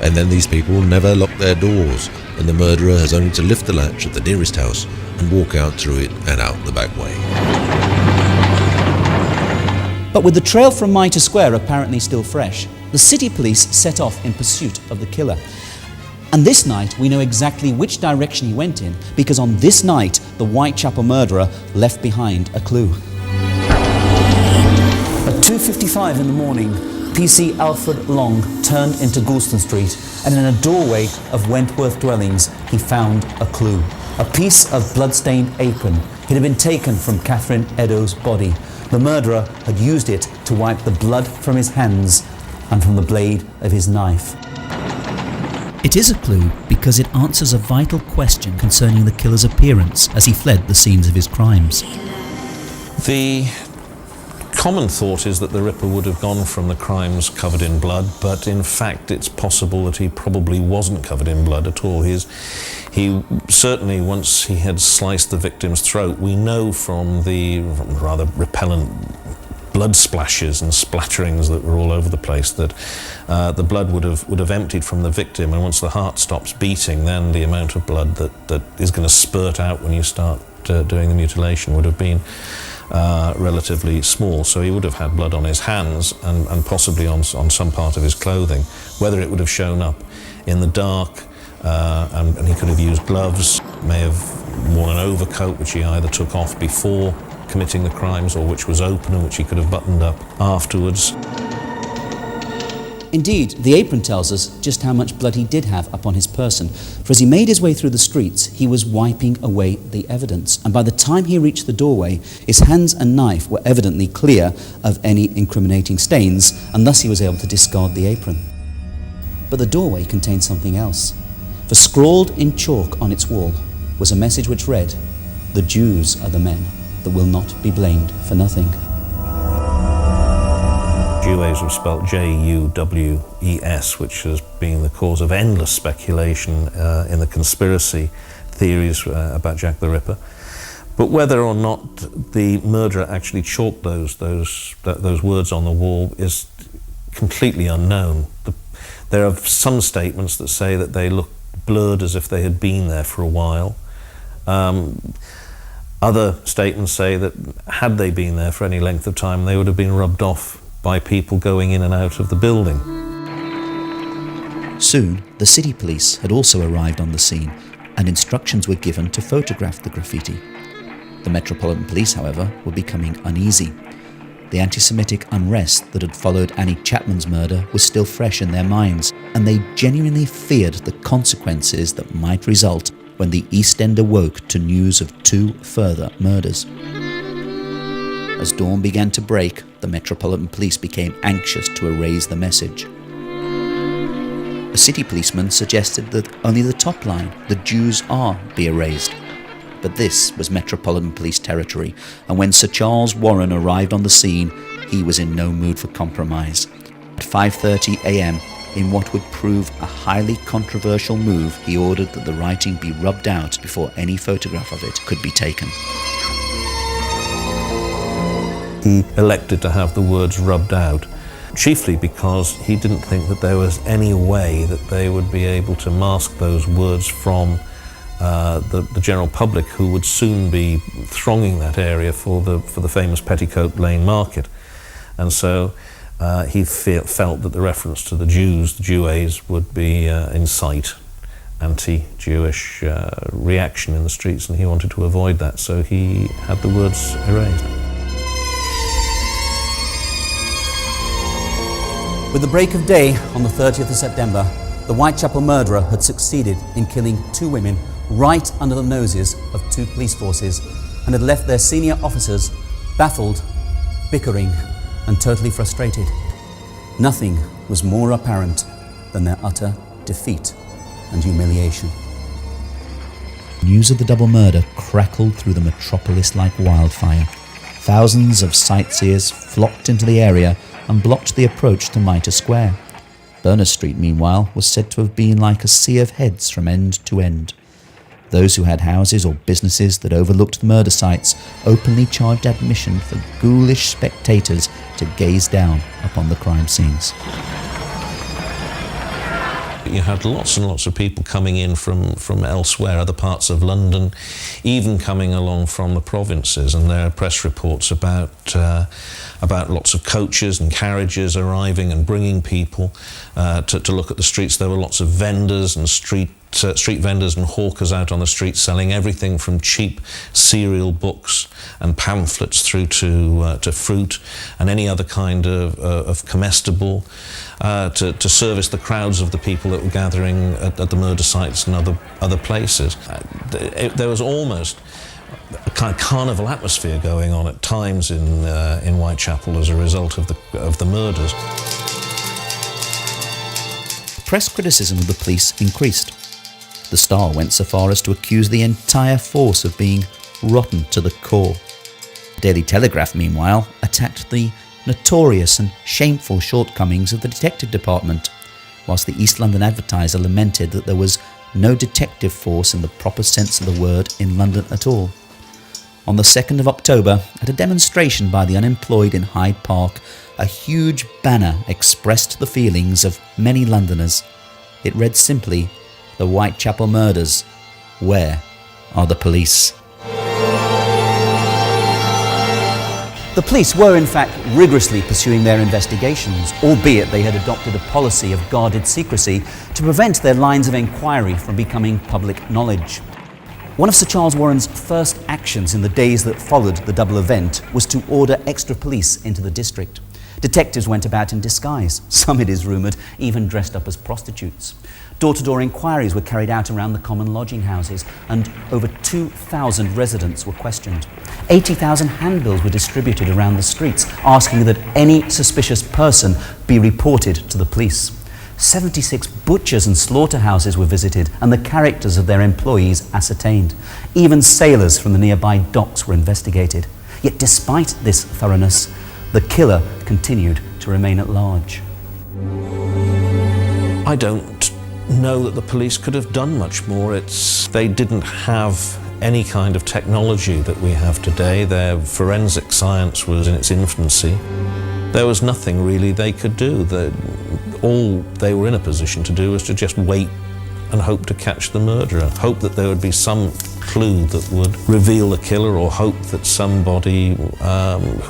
and then these people never locked their doors, and the murderer has only to lift the latch of the nearest house and walk out through it and out the back way. But with the trail from Mitre Square apparently still fresh, the City Police set off in pursuit of the killer. And this night we know exactly which direction he went in, because on this night the Whitechapel murderer left behind a clue. At 2:55 in the morning, PC Alfred Long turned into Goulston Street, and in a doorway of Wentworth dwellings he found a clue. A piece of blood-stained apron. It had been taken from Catherine Eddowes' body. The murderer had used it to wipe the blood from his hands and from the blade of his knife. It is a clue because it answers a vital question concerning the killer's appearance as he fled the scenes of his crimes. The common thought is that the Ripper would have gone from the crimes covered in blood, but in fact it's possible that he probably wasn't covered in blood at all. He certainly, once he had sliced the victim's throat, we know from the rather repellent blood splashes and splatterings that were all over the place that the blood would have emptied from the victim, and once the heart stops beating, then the amount of blood that is going to spurt out when you start doing the mutilation would have been relatively small. So he would have had blood on his hands and possibly on some part of his clothing. Whether it would have shown up in the dark, and he could have used gloves, may have worn an overcoat which he either took off before committing the crimes or which was open and which he could have buttoned up afterwards. Indeed, the apron tells us just how much blood he did have upon his person, for as he made his way through the streets, he was wiping away the evidence, and by the time he reached the doorway, his hands and knife were evidently clear of any incriminating stains, and thus he was able to discard the apron. But the doorway contained something else, for scrawled in chalk on its wall was a message which read, "The Jews are the men that will not be blamed for nothing." Jewes was spelt J-U-W-E-S, which has been the cause of endless speculation in the conspiracy theories about Jack the Ripper. But whether or not the murderer actually chalked those words on the wall is completely unknown. There are some statements that say that they look blurred as if they had been there for a while. Other statements say that had they been there for any length of time, they would have been rubbed off by people going in and out of the building. Soon, the city police had also arrived on the scene, and instructions were given to photograph the graffiti. The Metropolitan Police, however, were becoming uneasy. The anti-Semitic unrest that had followed Annie Chapman's murder was still fresh in their minds, and they genuinely feared the consequences that might result when the East End awoke to news of 2 further murders. As dawn began to break, the Metropolitan Police became anxious to erase the message. A city policeman suggested that only the top line, "The Jews are," be erased. But this was Metropolitan Police territory, and when Sir Charles Warren arrived on the scene, he was in no mood for compromise. At 5:30 a.m, in what would prove a highly controversial move, he ordered that the writing be rubbed out before any photograph of it could be taken. He elected to have the words rubbed out, chiefly because he didn't think that there was any way that they would be able to mask those words from the general public, who would soon be thronging that area for the famous Petticoat Lane market. And so he felt that the reference to the Jews, the Jewes, would be incite anti-Jewish reaction in the streets, and he wanted to avoid that, so he had the words erased. With the break of day on the 30th of September, the Whitechapel murderer had succeeded in killing 2 women right under the noses of 2 police forces, and had left their senior officers baffled, bickering, and totally frustrated. Nothing was more apparent than their utter defeat and humiliation. News of the double murder crackled through the metropolis like wildfire. Thousands of sightseers flocked into the area and blocked the approach to Mitre Square. Berners Street, meanwhile, was said to have been like a sea of heads from end to end. Those who had houses or businesses that overlooked the murder sites openly charged admission for ghoulish spectators to gaze down upon the crime scenes. You had lots and lots of people coming in from elsewhere, other parts of London, even coming along from the provinces, and there are press reports about lots of coaches and carriages arriving and bringing people to look at the streets. There were lots of vendors and street vendors and hawkers out on the streets selling everything from cheap cereal books and pamphlets through to fruit and any other kind of comestible to service the crowds of the people that were gathering at the murder sites and other places. There was almost a kind of carnival atmosphere going on at times in Whitechapel as a result of the murders. Press criticism of the police increased. The Star went so far as to accuse the entire force of being rotten to the core. The Daily Telegraph, meanwhile, attacked the notorious and shameful shortcomings of the detective department, whilst the East London Advertiser lamented that there was no detective force in the proper sense of the word in London at all. On the 2nd of October, at a demonstration by the unemployed in Hyde Park, a huge banner expressed the feelings of many Londoners. It read simply, "The Whitechapel Murders. Where are the police?" The police were in fact rigorously pursuing their investigations, albeit they had adopted a policy of guarded secrecy to prevent their lines of inquiry from becoming public knowledge. One of Sir Charles Warren's first actions in the days that followed the double event was to order extra police into the district. Detectives went about in disguise, some, it is rumoured, even dressed up as prostitutes. Door-to-door inquiries were carried out around the common lodging houses, and over 2,000 residents were questioned. 80,000 handbills were distributed around the streets, asking that any suspicious person be reported to the police. 76 butchers and slaughterhouses were visited, and the characters of their employees ascertained. Even sailors from the nearby docks were investigated. Yet despite this thoroughness, the killer continued to remain at large. I don't know that the police could have done much more. They didn't have any kind of technology that we have today. Their forensic science was in its infancy. There was nothing really they could do. All they were in a position to do was to just wait and hope to catch the murderer, hope that there would be some clue that would reveal the killer, or hope that somebody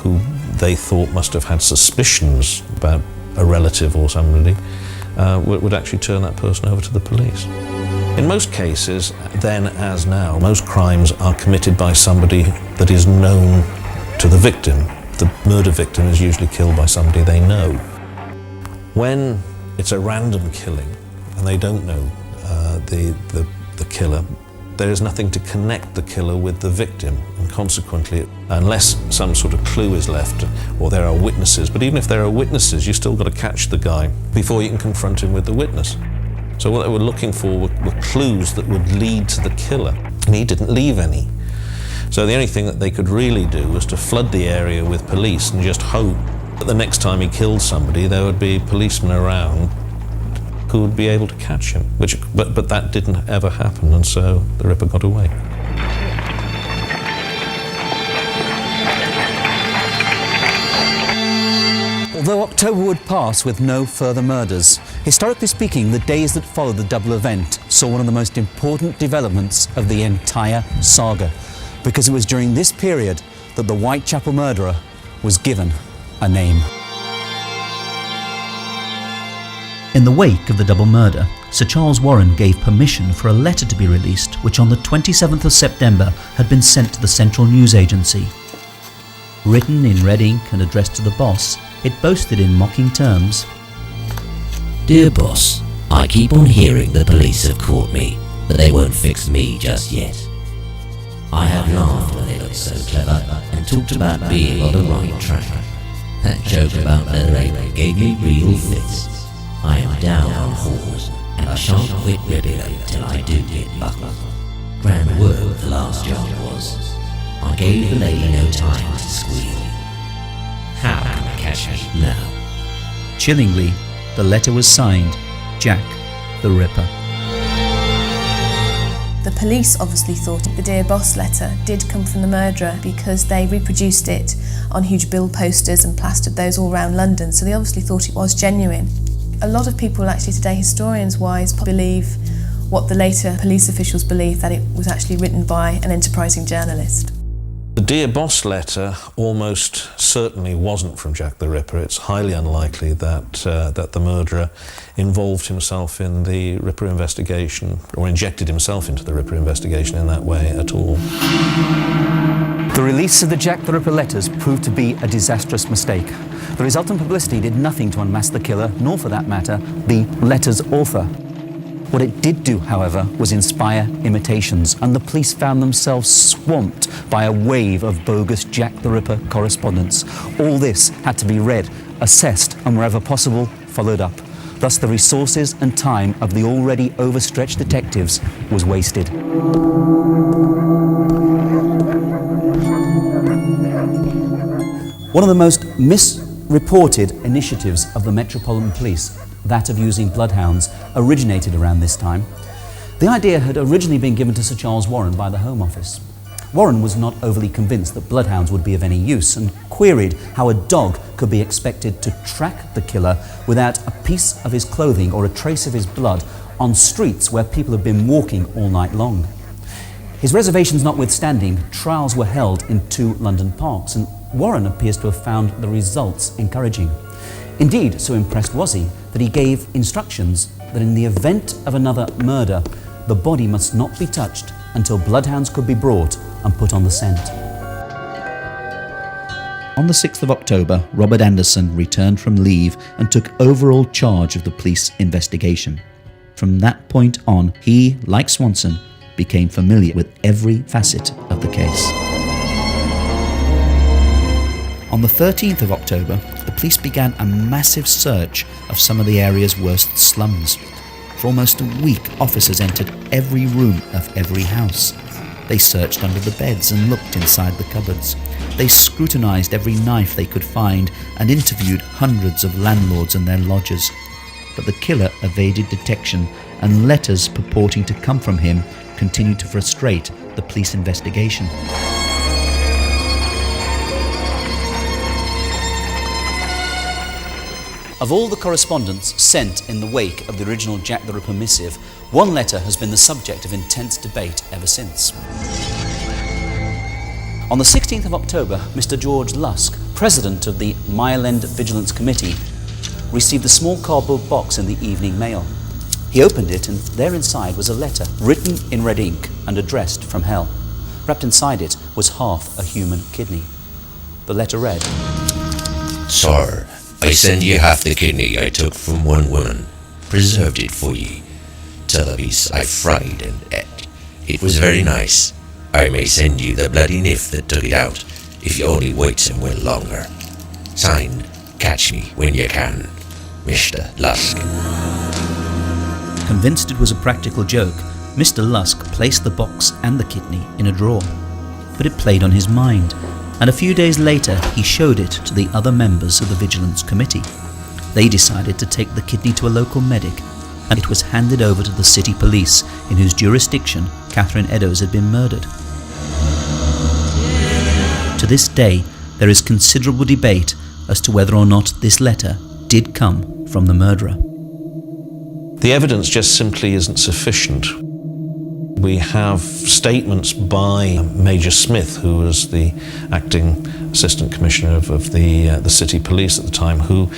who they thought must have had suspicions about a relative or somebody would actually turn that person over to the police. In most cases, then as now, most crimes are committed by somebody that is known to the victim. The murder victim is usually killed by somebody they know. When it's a random killing and they don't know the killer, there is nothing to connect the killer with the victim, and consequently, unless some sort of clue is left or there are witnesses, but even if there are witnesses, you've still got to catch the guy before you can confront him with the witness. So what they were looking for were clues that would lead to the killer, and he didn't leave any. So the only thing that they could really do was to flood the area with police and just hope that the next time he killed somebody there would be policemen around who would be able to catch him. But that didn't ever happen, and so the Ripper got away. Although October would pass with no further murders, historically speaking, the days that followed the double event saw one of the most important developments of the entire saga, because it was during this period that the Whitechapel murderer was given a name. In the wake of the double murder, Sir Charles Warren gave permission for a letter to be released, which on the 27th of September had been sent to the Central News Agency. Written in red ink and addressed to the boss, it boasted in mocking terms, Dear boss, I keep on hearing the police have caught me, but they won't fix me just yet. I have laughed when they looked so clever and talked about being on the right track. That joke about Leather gave me real fits. I am down on whores, and I shan't quit ripping them till I do get buckled. Grand work the last job was. I gave the lady no time to squeal. How can I catch me now? Chillingly, the letter was signed Jack the Ripper. The police obviously thought the Dear Boss letter did come from the murderer because they reproduced it on huge bill posters and plastered those all around London, so they obviously thought it was genuine. A lot of people actually today, historians-wise, believe what the later police officials believed, that it was actually written by an enterprising journalist. The Dear Boss letter almost certainly wasn't from Jack the Ripper. It's highly unlikely that the murderer involved himself in the Ripper investigation or injected himself into the Ripper investigation in that way at all. The release of the Jack the Ripper letters proved to be a disastrous mistake. The resultant publicity did nothing to unmask the killer, nor for that matter, the letter's author. What it did do, however, was inspire imitations, and the police found themselves swamped by a wave of bogus Jack the Ripper correspondence. All this had to be read, assessed, and wherever possible, followed up. Thus, the resources and time of the already overstretched detectives was wasted. One of the most misreported initiatives of the Metropolitan Police, that of using bloodhounds, originated around this time. The idea had originally been given to Sir Charles Warren by the Home Office. Warren was not overly convinced that bloodhounds would be of any use and queried how a dog could be expected to track the killer without a piece of his clothing or a trace of his blood on streets where people had been walking all night long. His reservations notwithstanding, trials were held in 2 London parks, and Warren appears to have found the results encouraging. Indeed, so impressed was he that he gave instructions that in the event of another murder, the body must not be touched until bloodhounds could be brought and put on the scent. On the 6th of October, Robert Anderson returned from leave and took overall charge of the police investigation. From that point on, he, like Swanson, became familiar with every facet of the case. On the 13th of October, the police began a massive search of some of the area's worst slums. For almost a week, officers entered every room of every house. They searched under the beds and looked inside the cupboards. They scrutinised every knife they could find and interviewed hundreds of landlords and their lodgers. But the killer evaded detection, and letters purporting to come from him continued to frustrate the police investigation. Of all the correspondence sent in the wake of the original Jack the Ripper missive, one letter has been the subject of intense debate ever since. On the 16th of October, Mr. George Lusk, president of the Mile End Vigilance Committee, received a small cardboard box in the Evening Mail. He opened it, and there inside was a letter written in red ink and addressed from hell. Wrapped inside it was half a human kidney. The letter read, "Sir, I send ye half the kidney I took from one woman, preserved it for ye. T'other piece I fried and ate. It was very nice. I may send you the bloody niff that took it out, if you only wait some while longer. Signed, catch me when you can, Mr. Lusk." Convinced it was a practical joke, Mr. Lusk placed the box and the kidney in a drawer. But it played on his mind, and a few days later he showed it to the other members of the Vigilance Committee. They decided to take the kidney to a local medic, and it was handed over to the city police, in whose jurisdiction Catherine Eddowes had been murdered. To this day, there is considerable debate as to whether or not this letter did come from the murderer. The evidence just simply isn't sufficient. We have statements by Major Smith, who was the acting assistant commissioner of the city police at the time, who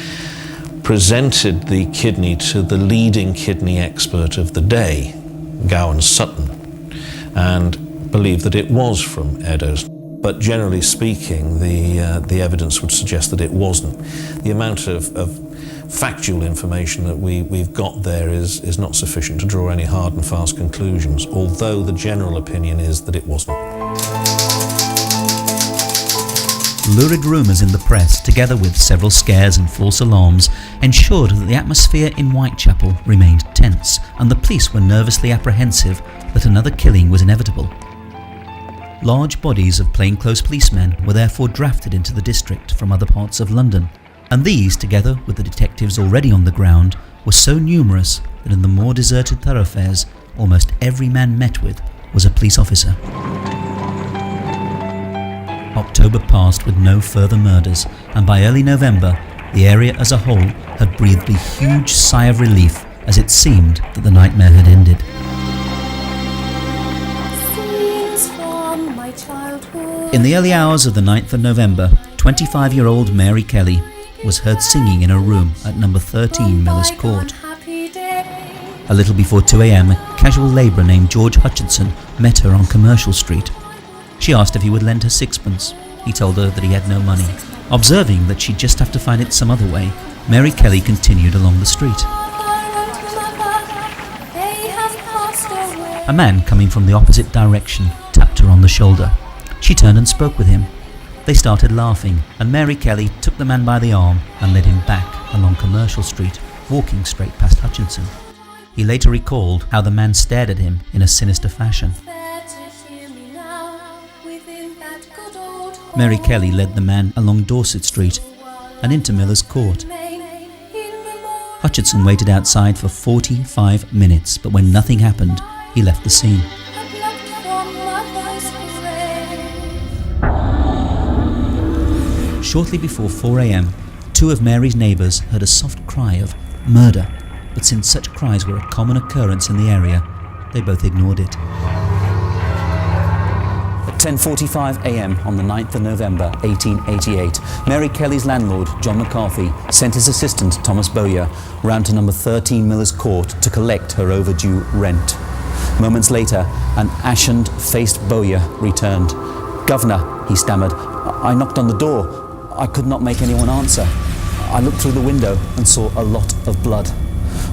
presented the kidney to the leading kidney expert of the day, Gowan Sutton, and believed that it was from Eddowes. But generally speaking, the evidence would suggest that it wasn't. The amount of factual information that we've got there is not sufficient to draw any hard and fast conclusions, although the general opinion is that it wasn't. Lurid rumours in the press, together with several scares and false alarms, ensured that the atmosphere in Whitechapel remained tense, and the police were nervously apprehensive that another killing was inevitable. Large bodies of plainclothes policemen were therefore drafted into the district from other parts of London, and these, together with the detectives already on the ground, were so numerous that in the more deserted thoroughfares, almost every man met with was a police officer. October passed with no further murders, and by early November, the area as a whole had breathed a huge sigh of relief as it seemed that the nightmare had ended. In the early hours of the 9th of November, 25-year-old Mary Kelly was heard singing in her room at number 13 Miller's Court. A little before 2 a.m, a casual labourer named George Hutchinson met her on Commercial Street. She asked if he would lend her sixpence. He told her that he had no money. Observing that she'd just have to find it some other way, Mary Kelly continued along the street. A man coming from the opposite direction tapped her on the shoulder. She turned and spoke with him. They started laughing, and Mary Kelly took the man by the arm and led him back along Commercial Street, walking straight past Hutchinson. He later recalled how the man stared at him in a sinister fashion. Mary Kelly led the man along Dorset Street and into Miller's Court. Hutchinson waited outside for 45 minutes, but when nothing happened, he left the scene. Shortly before 4 a.m, 2 of Mary's neighbours heard a soft cry of murder, but since such cries were a common occurrence in the area, they both ignored it. At 10:45 a.m. on the 9th of November 1888, Mary Kelly's landlord, John McCarthy, sent his assistant, Thomas Bowyer, round to number 13 Miller's Court to collect her overdue rent. Moments later, an ashen-faced Bowyer returned. "Governor," he stammered, "I knocked on the door. I could not make anyone answer. I looked through the window and saw a lot of blood."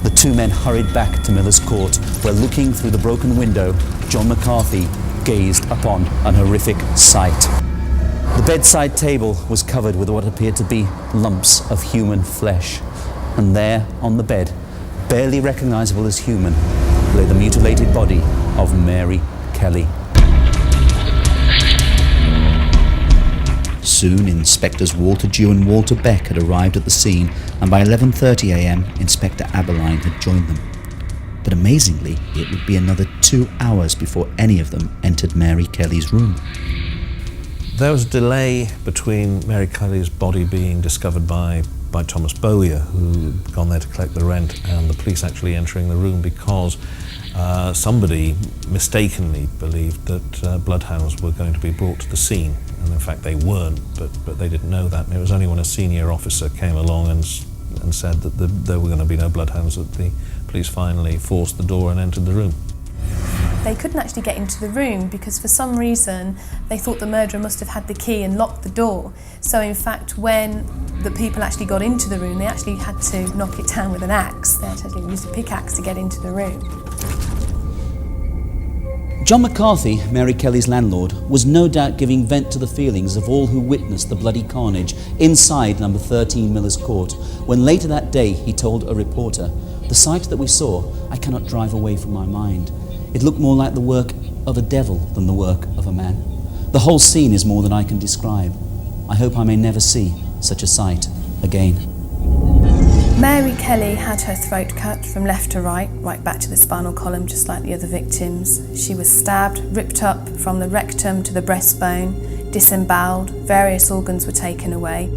The 2 men hurried back to Miller's Court, where, looking through the broken window, John McCarthy gazed upon an horrific sight. The bedside table was covered with what appeared to be lumps of human flesh, and there, on the bed, barely recognisable as human, lay the mutilated body of Mary Kelly. Soon, Inspectors Walter Dew and Walter Beck had arrived at the scene, and by 11:30 a.m, Inspector Aberline had joined them. But amazingly, it would be another 2 hours before any of them entered Mary Kelly's room. There was a delay between Mary Kelly's body being discovered by Thomas Bowyer, who had gone there to collect the rent, and the police actually entering the room, because somebody mistakenly believed that bloodhounds were going to be brought to the scene. And in fact they weren't, but they didn't know that. And it was only when a senior officer came along and said that there were going to be no bloodhounds that the police finally forced the door and entered the room. They couldn't actually get into the room because for some reason they thought the murderer must have had the key and locked the door. So in fact, when the people actually got into the room, they actually had to knock it down with an axe. They had to use a pickaxe to get into the room. John McCarthy, Mary Kelly's landlord, was no doubt giving vent to the feelings of all who witnessed the bloody carnage inside number 13 Miller's Court, when later that day he told a reporter, "The sight that we saw, I cannot drive away from my mind. It looked more like the work of a devil than the work of a man. The whole scene is more than I can describe. I hope I may never see such a sight again." Mary Kelly had her throat cut from left to right back to the spinal column, just like the other victims. She was stabbed, ripped up from the rectum to the breastbone, disemboweled, various organs were taken away.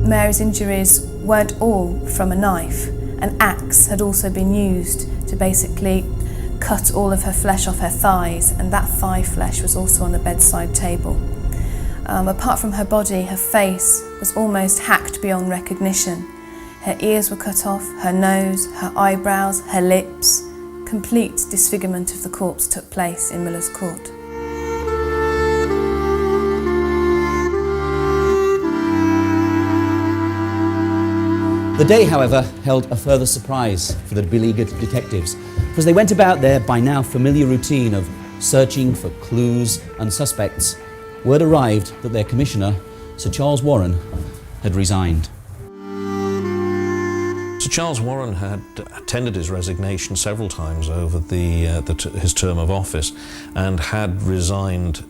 Mary's injuries weren't all from a knife. An axe had also been used to basically cut all of her flesh off her thighs, and that thigh flesh was also on the bedside table. Apart from her body, her face was almost hacked beyond recognition. Her ears were cut off, her nose, her eyebrows, her lips. Complete disfigurement of the corpse took place in Miller's Court. The day, however, held a further surprise for the beleaguered detectives, because they went about their by now familiar routine of searching for clues and suspects. Word arrived that their commissioner, Sir Charles Warren, had resigned. Sir Charles Warren had tendered his resignation several times over his term of office, and had resigned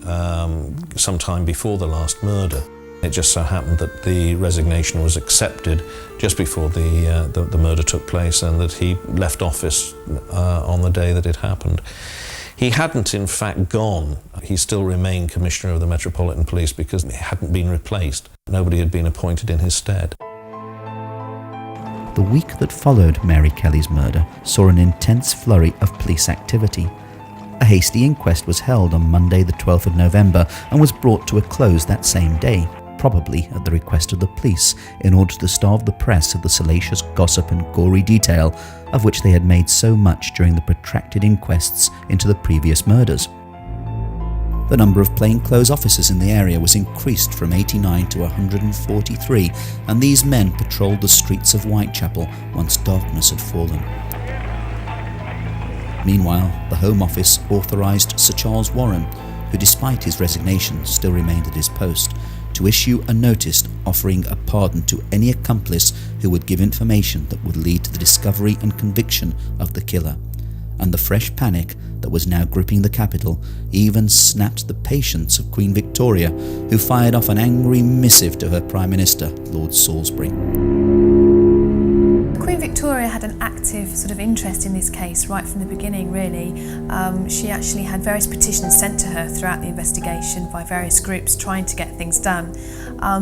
sometime before the last murder. It just so happened that the resignation was accepted just before the murder took place, and that he left office on the day that it happened. He hadn't in fact gone. He still remained Commissioner of the Metropolitan Police because he hadn't been replaced. Nobody had been appointed in his stead. The week that followed Mary Kelly's murder saw an intense flurry of police activity. A hasty inquest was held on Monday the 12th of November and was brought to a close that same day, probably at the request of the police, in order to starve the press of the salacious gossip and gory detail of which they had made so much during the protracted inquests into the previous murders. The number of plainclothes officers in the area was increased from 89 to 143, and these men patrolled the streets of Whitechapel once darkness had fallen. Meanwhile, the Home Office authorised Sir Charles Warren, who despite his resignation still remained at his post, to issue a notice offering a pardon to any accomplice who would give information that would lead to the discovery and conviction of the killer. And the fresh panic that was now gripping the capital even snapped the patience of Queen Victoria, who fired off an angry missive to her Prime Minister, Lord Salisbury. Queen Victoria had an active sort of interest in this case right from the beginning, really. She actually had various petitions sent to her throughout the investigation by various groups trying to get things done.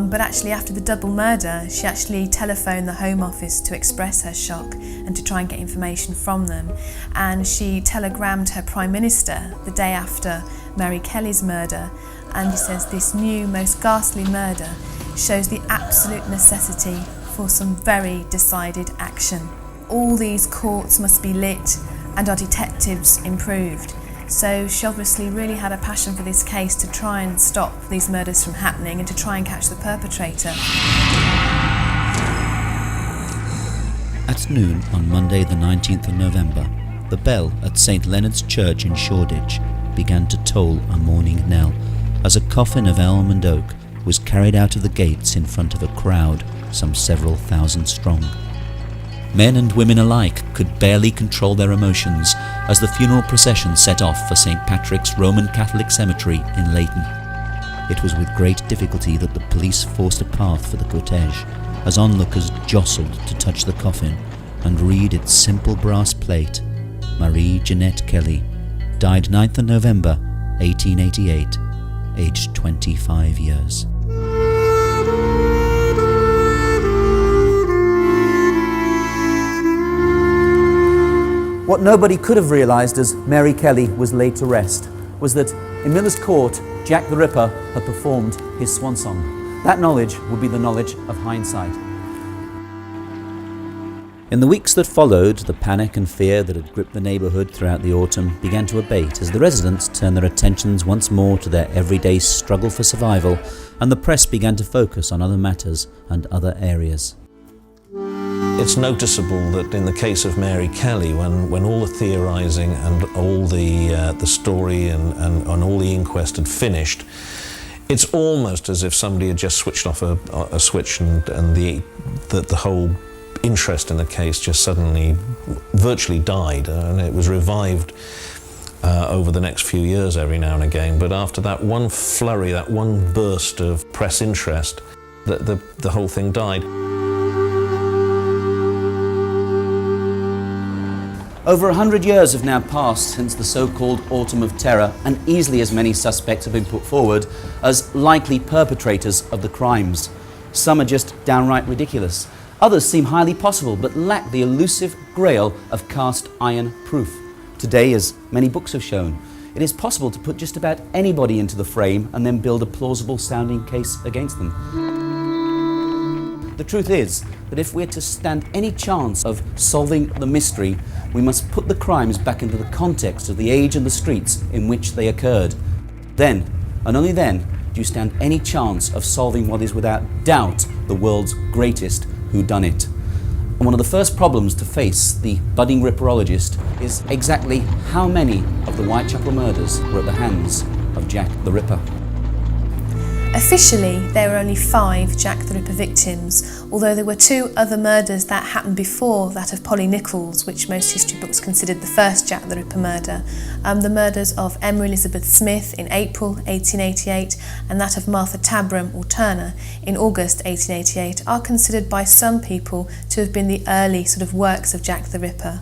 But actually after the double murder, she actually telephoned the Home Office to express her shock and to try and get information from them. And she telegrammed her Prime Minister the day after Mary Kelly's murder, and he says this new, most ghastly murder shows the absolute necessity for some very decided action. All these courts must be lit and our detectives improved. So she obviously really had a passion for this case to try and stop these murders from happening and to try and catch the perpetrator. At noon on Monday the 19th of November, the bell at St Leonard's Church in Shoreditch began to toll a morning knell as a coffin of elm and oak was carried out of the gates in front of a crowd some several thousand strong. Men and women alike could barely control their emotions as the funeral procession set off for St Patrick's Roman Catholic Cemetery in Leighton. It was with great difficulty that the police forced a path for the cortege, as onlookers jostled to touch the coffin and read its simple brass plate, Marie Jeanette Kelly, died 9th of November 1888, aged 25 years. What nobody could have realised as Mary Kelly was laid to rest was that in Miller's Court, Jack the Ripper had performed his swan song. That knowledge would be the knowledge of hindsight. In the weeks that followed, the panic and fear that had gripped the neighbourhood throughout the autumn began to abate as the residents turned their attentions once more to their everyday struggle for survival, and the press began to focus on other matters and other areas. It's noticeable that in the case of Mary Kelly, when all the theorising and all the story and all the inquest had finished, it's almost as if somebody had just switched off a switch and the whole interest in the case just suddenly virtually died, and it was revived over the next few years every now and again. But after that one flurry, that one burst of press interest, the whole thing died. Over 100 years have now passed since the so-called Autumn of Terror, and easily as many suspects have been put forward as likely perpetrators of the crimes. Some are just downright ridiculous. Others seem highly possible, but lack the elusive grail of cast iron proof. Today, as many books have shown, it is possible to put just about anybody into the frame and then build a plausible sounding case against them. The truth is that if we're to stand any chance of solving the mystery, we must put the crimes back into the context of the age and the streets in which they occurred. Then, and only then, do you stand any chance of solving what is without doubt the world's greatest whodunit. And one of the first problems to face the budding ripperologist is exactly how many of the Whitechapel murders were at the hands of Jack the Ripper. Officially, there were only 5 Jack the Ripper victims, although there were 2 other murders that happened before that of Polly Nichols, which most history books considered the first Jack the Ripper murder. The murders of Emma Elizabeth Smith in April 1888 and that of Martha Tabram or Turner in August 1888 are considered by some people to have been the early sort of works of Jack the Ripper.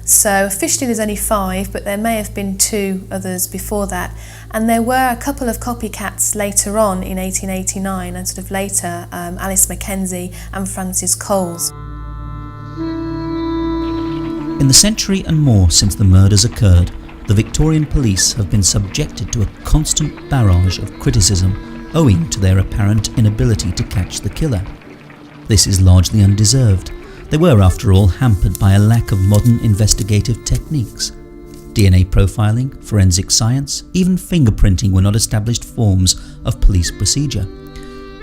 So officially there's only 5, but there may have been 2 others before that. And there were a couple of copycats later on in 1889 and sort of later, Alice Mackenzie and Frances Coles. In the century and more since the murders occurred, the Victorian police have been subjected to a constant barrage of criticism owing to their apparent inability to catch the killer. This is largely undeserved. They were, after all, hampered by a lack of modern investigative techniques. DNA profiling, forensic science, even fingerprinting were not established forms of police procedure.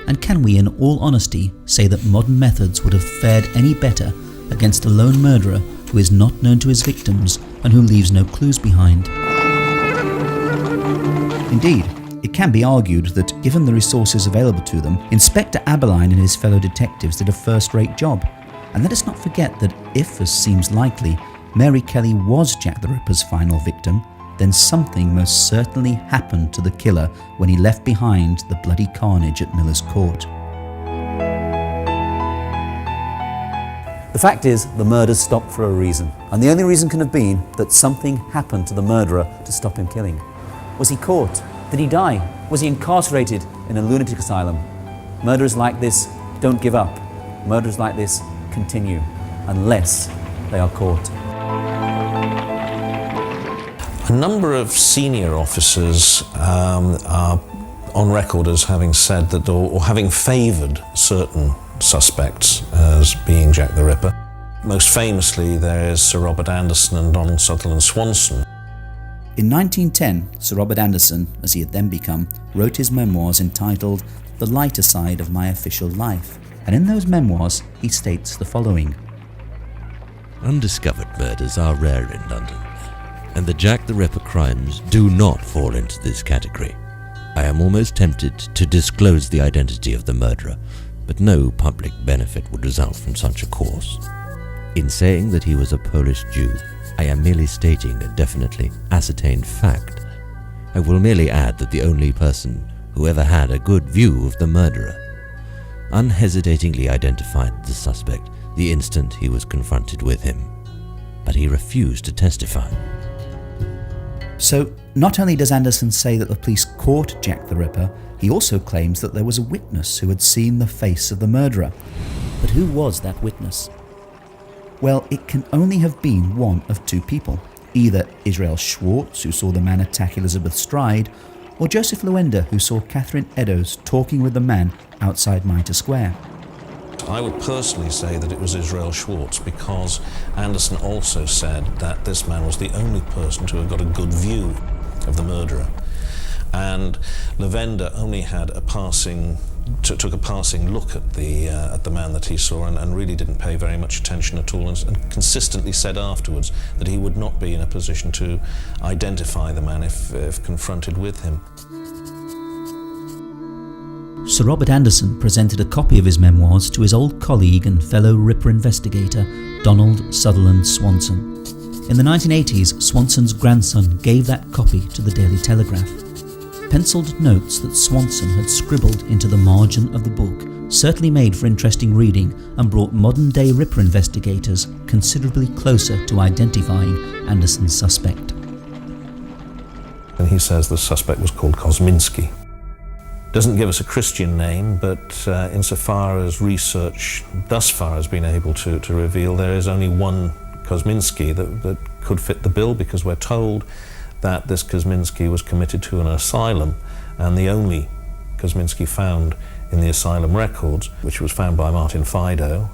And can we, in all honesty, say that modern methods would have fared any better against a lone murderer who is not known to his victims and who leaves no clues behind? Indeed, it can be argued that, given the resources available to them, Inspector Aberline and his fellow detectives did a first-rate job. And let us not forget that if, as seems likely, Mary Kelly was Jack the Ripper's final victim, then something most certainly happened to the killer when he left behind the bloody carnage at Miller's Court. The fact is, the murders stopped for a reason, and the only reason can have been that something happened to the murderer to stop him killing. Was he caught? Did he die? Was he incarcerated in a lunatic asylum? Murderers like this don't give up. Murderers like this continue, unless they are caught. A number of senior officers are on record as having said that, or having favoured certain suspects as being Jack the Ripper. Most famously, there is Sir Robert Anderson and Donald Sutherland Swanson. In 1910, Sir Robert Anderson, as he had then become, wrote his memoirs entitled The Lighter Side of My Official Life, and in those memoirs he states the following. Undiscovered murders are rare in London, and the Jack the Ripper crimes do not fall into this category. I am almost tempted to disclose the identity of the murderer, but no public benefit would result from such a course. In saying that he was a Polish Jew, I am merely stating a definitely ascertained fact. I will merely add that the only person who ever had a good view of the murderer unhesitatingly identified the suspect the instant he was confronted with him, but he refused to testify. So, not only does Anderson say that the police caught Jack the Ripper, he also claims that there was a witness who had seen the face of the murderer. But who was that witness? Well, it can only have been one of two people, either Israel Schwartz, who saw the man attack Elizabeth Stride, or Joseph Luenda, who saw Catherine Eddowes talking with the man outside Mitre Square. I would personally say that it was Israel Schwartz, because Anderson also said that this man was the only person to have got a good view of the murderer. And Lavender only had took a passing look at the man that he saw and really didn't pay very much attention at all, and consistently said afterwards that he would not be in a position to identify the man if confronted with him. Sir Robert Anderson presented a copy of his memoirs to his old colleague and fellow Ripper investigator, Donald Sutherland Swanson. In the 1980s, Swanson's grandson gave that copy to the Daily Telegraph. Pencilled notes that Swanson had scribbled into the margin of the book certainly made for interesting reading and brought modern-day Ripper investigators considerably closer to identifying Anderson's suspect. And he says the suspect was called Kosminski. Doesn't give us a Christian name, but insofar as research thus far has been able to reveal, there is only one Kosminski that could fit the bill, because we're told that this Kosminski was committed to an asylum, and the only Kosminski found in the asylum records, which was found by Martin Fido,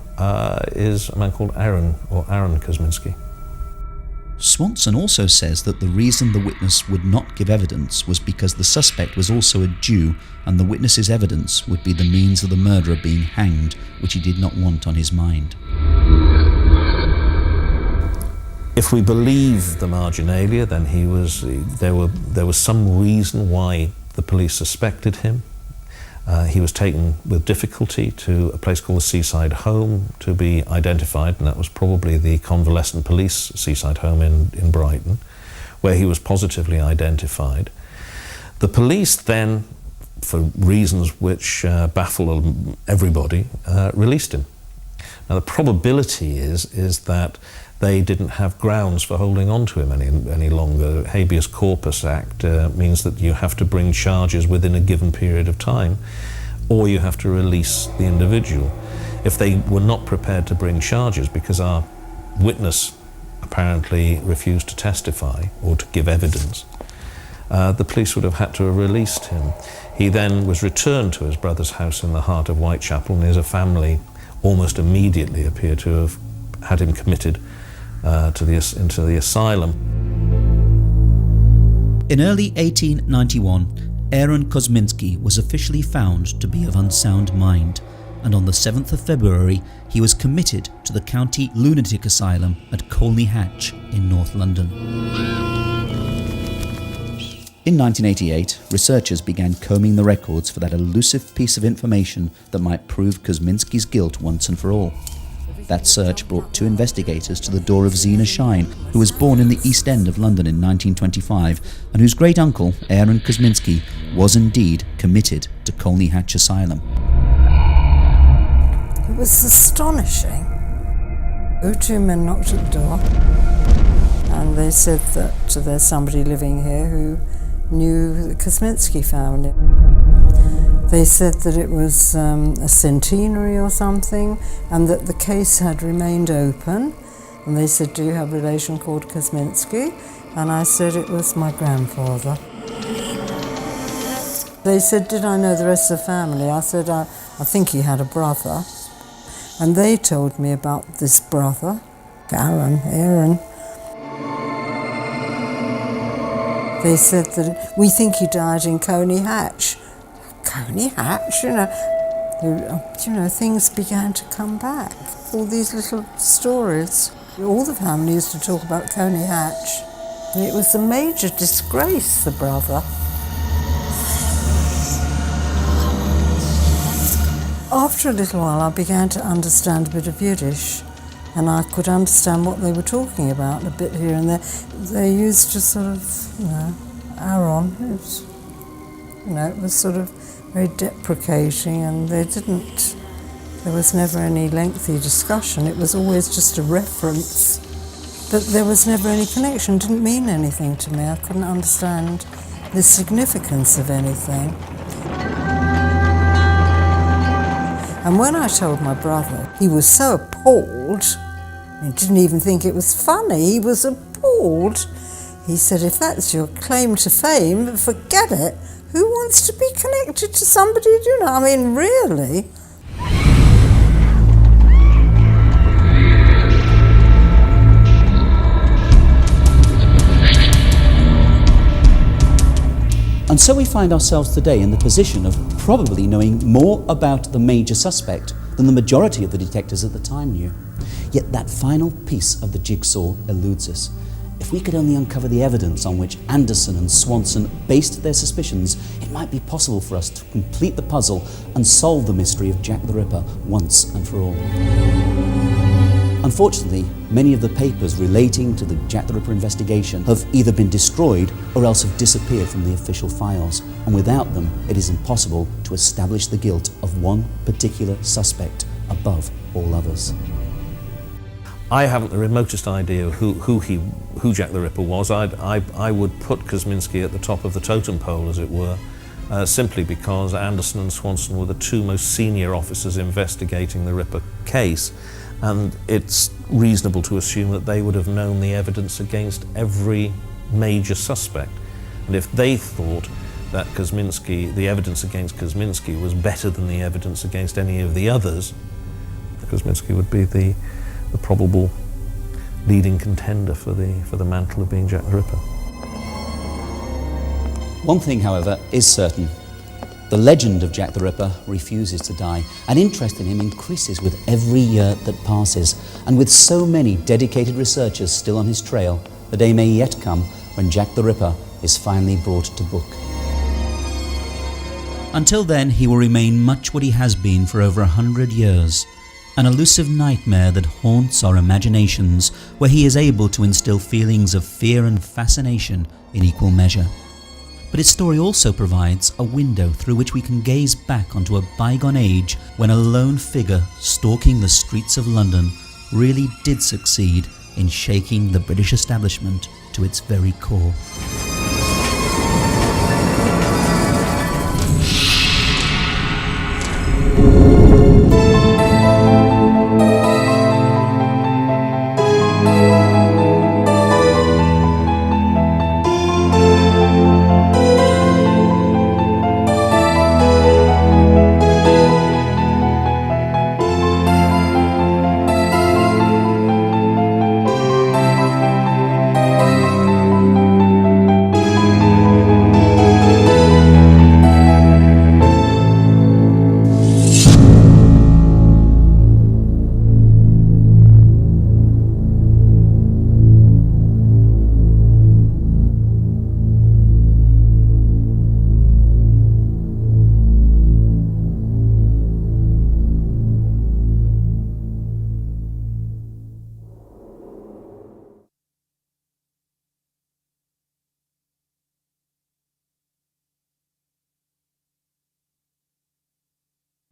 is a man called Aaron Kosminski. Swanson also says that the reason the witness would not give evidence was because the suspect was also a Jew, and the witness's evidence would be the means of the murderer being hanged, which he did not want on his mind. If we believe the marginalia, then there was some reason why the police suspected him. He was taken with difficulty to a place called the Seaside Home to be identified, and that was probably the Convalescent Police Seaside Home in Brighton, where he was positively identified. The police then, for reasons which baffle everybody, released him. Now the probability is that they didn't have grounds for holding on to him any longer. The Habeas Corpus Act means that you have to bring charges within a given period of time, or you have to release the individual. If they were not prepared to bring charges because our witness apparently refused to testify or to give evidence, the police would have had to have released him. He then was returned to his brother's house in the heart of Whitechapel, and his family almost immediately appear to have had him committed into the asylum. In early 1891, Aaron Kosminski was officially found to be of unsound mind, and on the 7th of February he was committed to the County Lunatic Asylum at Colney Hatch in North London. In 1988, researchers began combing the records for that elusive piece of information that might prove Kosminski's guilt once and for all. That search brought two investigators to the door of Zena Shine, who was born in the East End of London in 1925, and whose great-uncle, Aaron Kosminski, was indeed committed to Colney Hatch Asylum. It was astonishing. Two men knocked at the door and they said that there's somebody living here who knew the Kosminski family. They said that it was a centenary or something and that the case had remained open. And they said, do you have a relation called Kosminski? And I said it was my grandfather. They said, did I know the rest of the family? I said, I think he had a brother. And they told me about this brother, Aaron. They said that we think he died in Coney Hatch. Coney Hatch, you know, things began to come back. All these little stories. All the family used to talk about Coney Hatch. It was a major disgrace, the brother. After a little while, I began to understand a bit of Yiddish, and I could understand what they were talking about a bit here and there. They used to sort of, Aaron. It was sort of very deprecating, and there was never any lengthy discussion. It was always just a reference, but there was never any connection. It didn't mean anything to me. I couldn't understand the significance of anything. And when I told my brother, he was so appalled, he didn't even think it was funny, he was appalled. He said, if that's your claim to fame, forget it. Who wants to be connected to somebody, really? And so we find ourselves today in the position of probably knowing more about the major suspect than the majority of the detectives at the time knew. Yet that final piece of the jigsaw eludes us. If we could only uncover the evidence on which Anderson and Swanson based their suspicions, it might be possible for us to complete the puzzle and solve the mystery of Jack the Ripper once and for all. Unfortunately, many of the papers relating to the Jack the Ripper investigation have either been destroyed or else have disappeared from the official files, and without them it is impossible to establish the guilt of one particular suspect above all others. I haven't the remotest idea who Jack the Ripper was. I would put Kosminski at the top of the totem pole, as it were, simply because Anderson and Swanson were the two most senior officers investigating the Ripper case, and it's reasonable to assume that they would have known the evidence against every major suspect. And if they thought that the evidence against Kosminski was better than the evidence against any of the others, Kosminski would be the probable leading contender for the mantle of being Jack the Ripper. One thing, however, is certain. The legend of Jack the Ripper refuses to die, and interest in him increases with every year that passes. And with so many dedicated researchers still on his trail, the day may yet come when Jack the Ripper is finally brought to book. Until then, he will remain much what he has been for over 100 years, an elusive nightmare that haunts our imaginations, where he is able to instill feelings of fear and fascination in equal measure. But his story also provides a window through which we can gaze back onto a bygone age when a lone figure stalking the streets of London really did succeed in shaking the British establishment to its very core.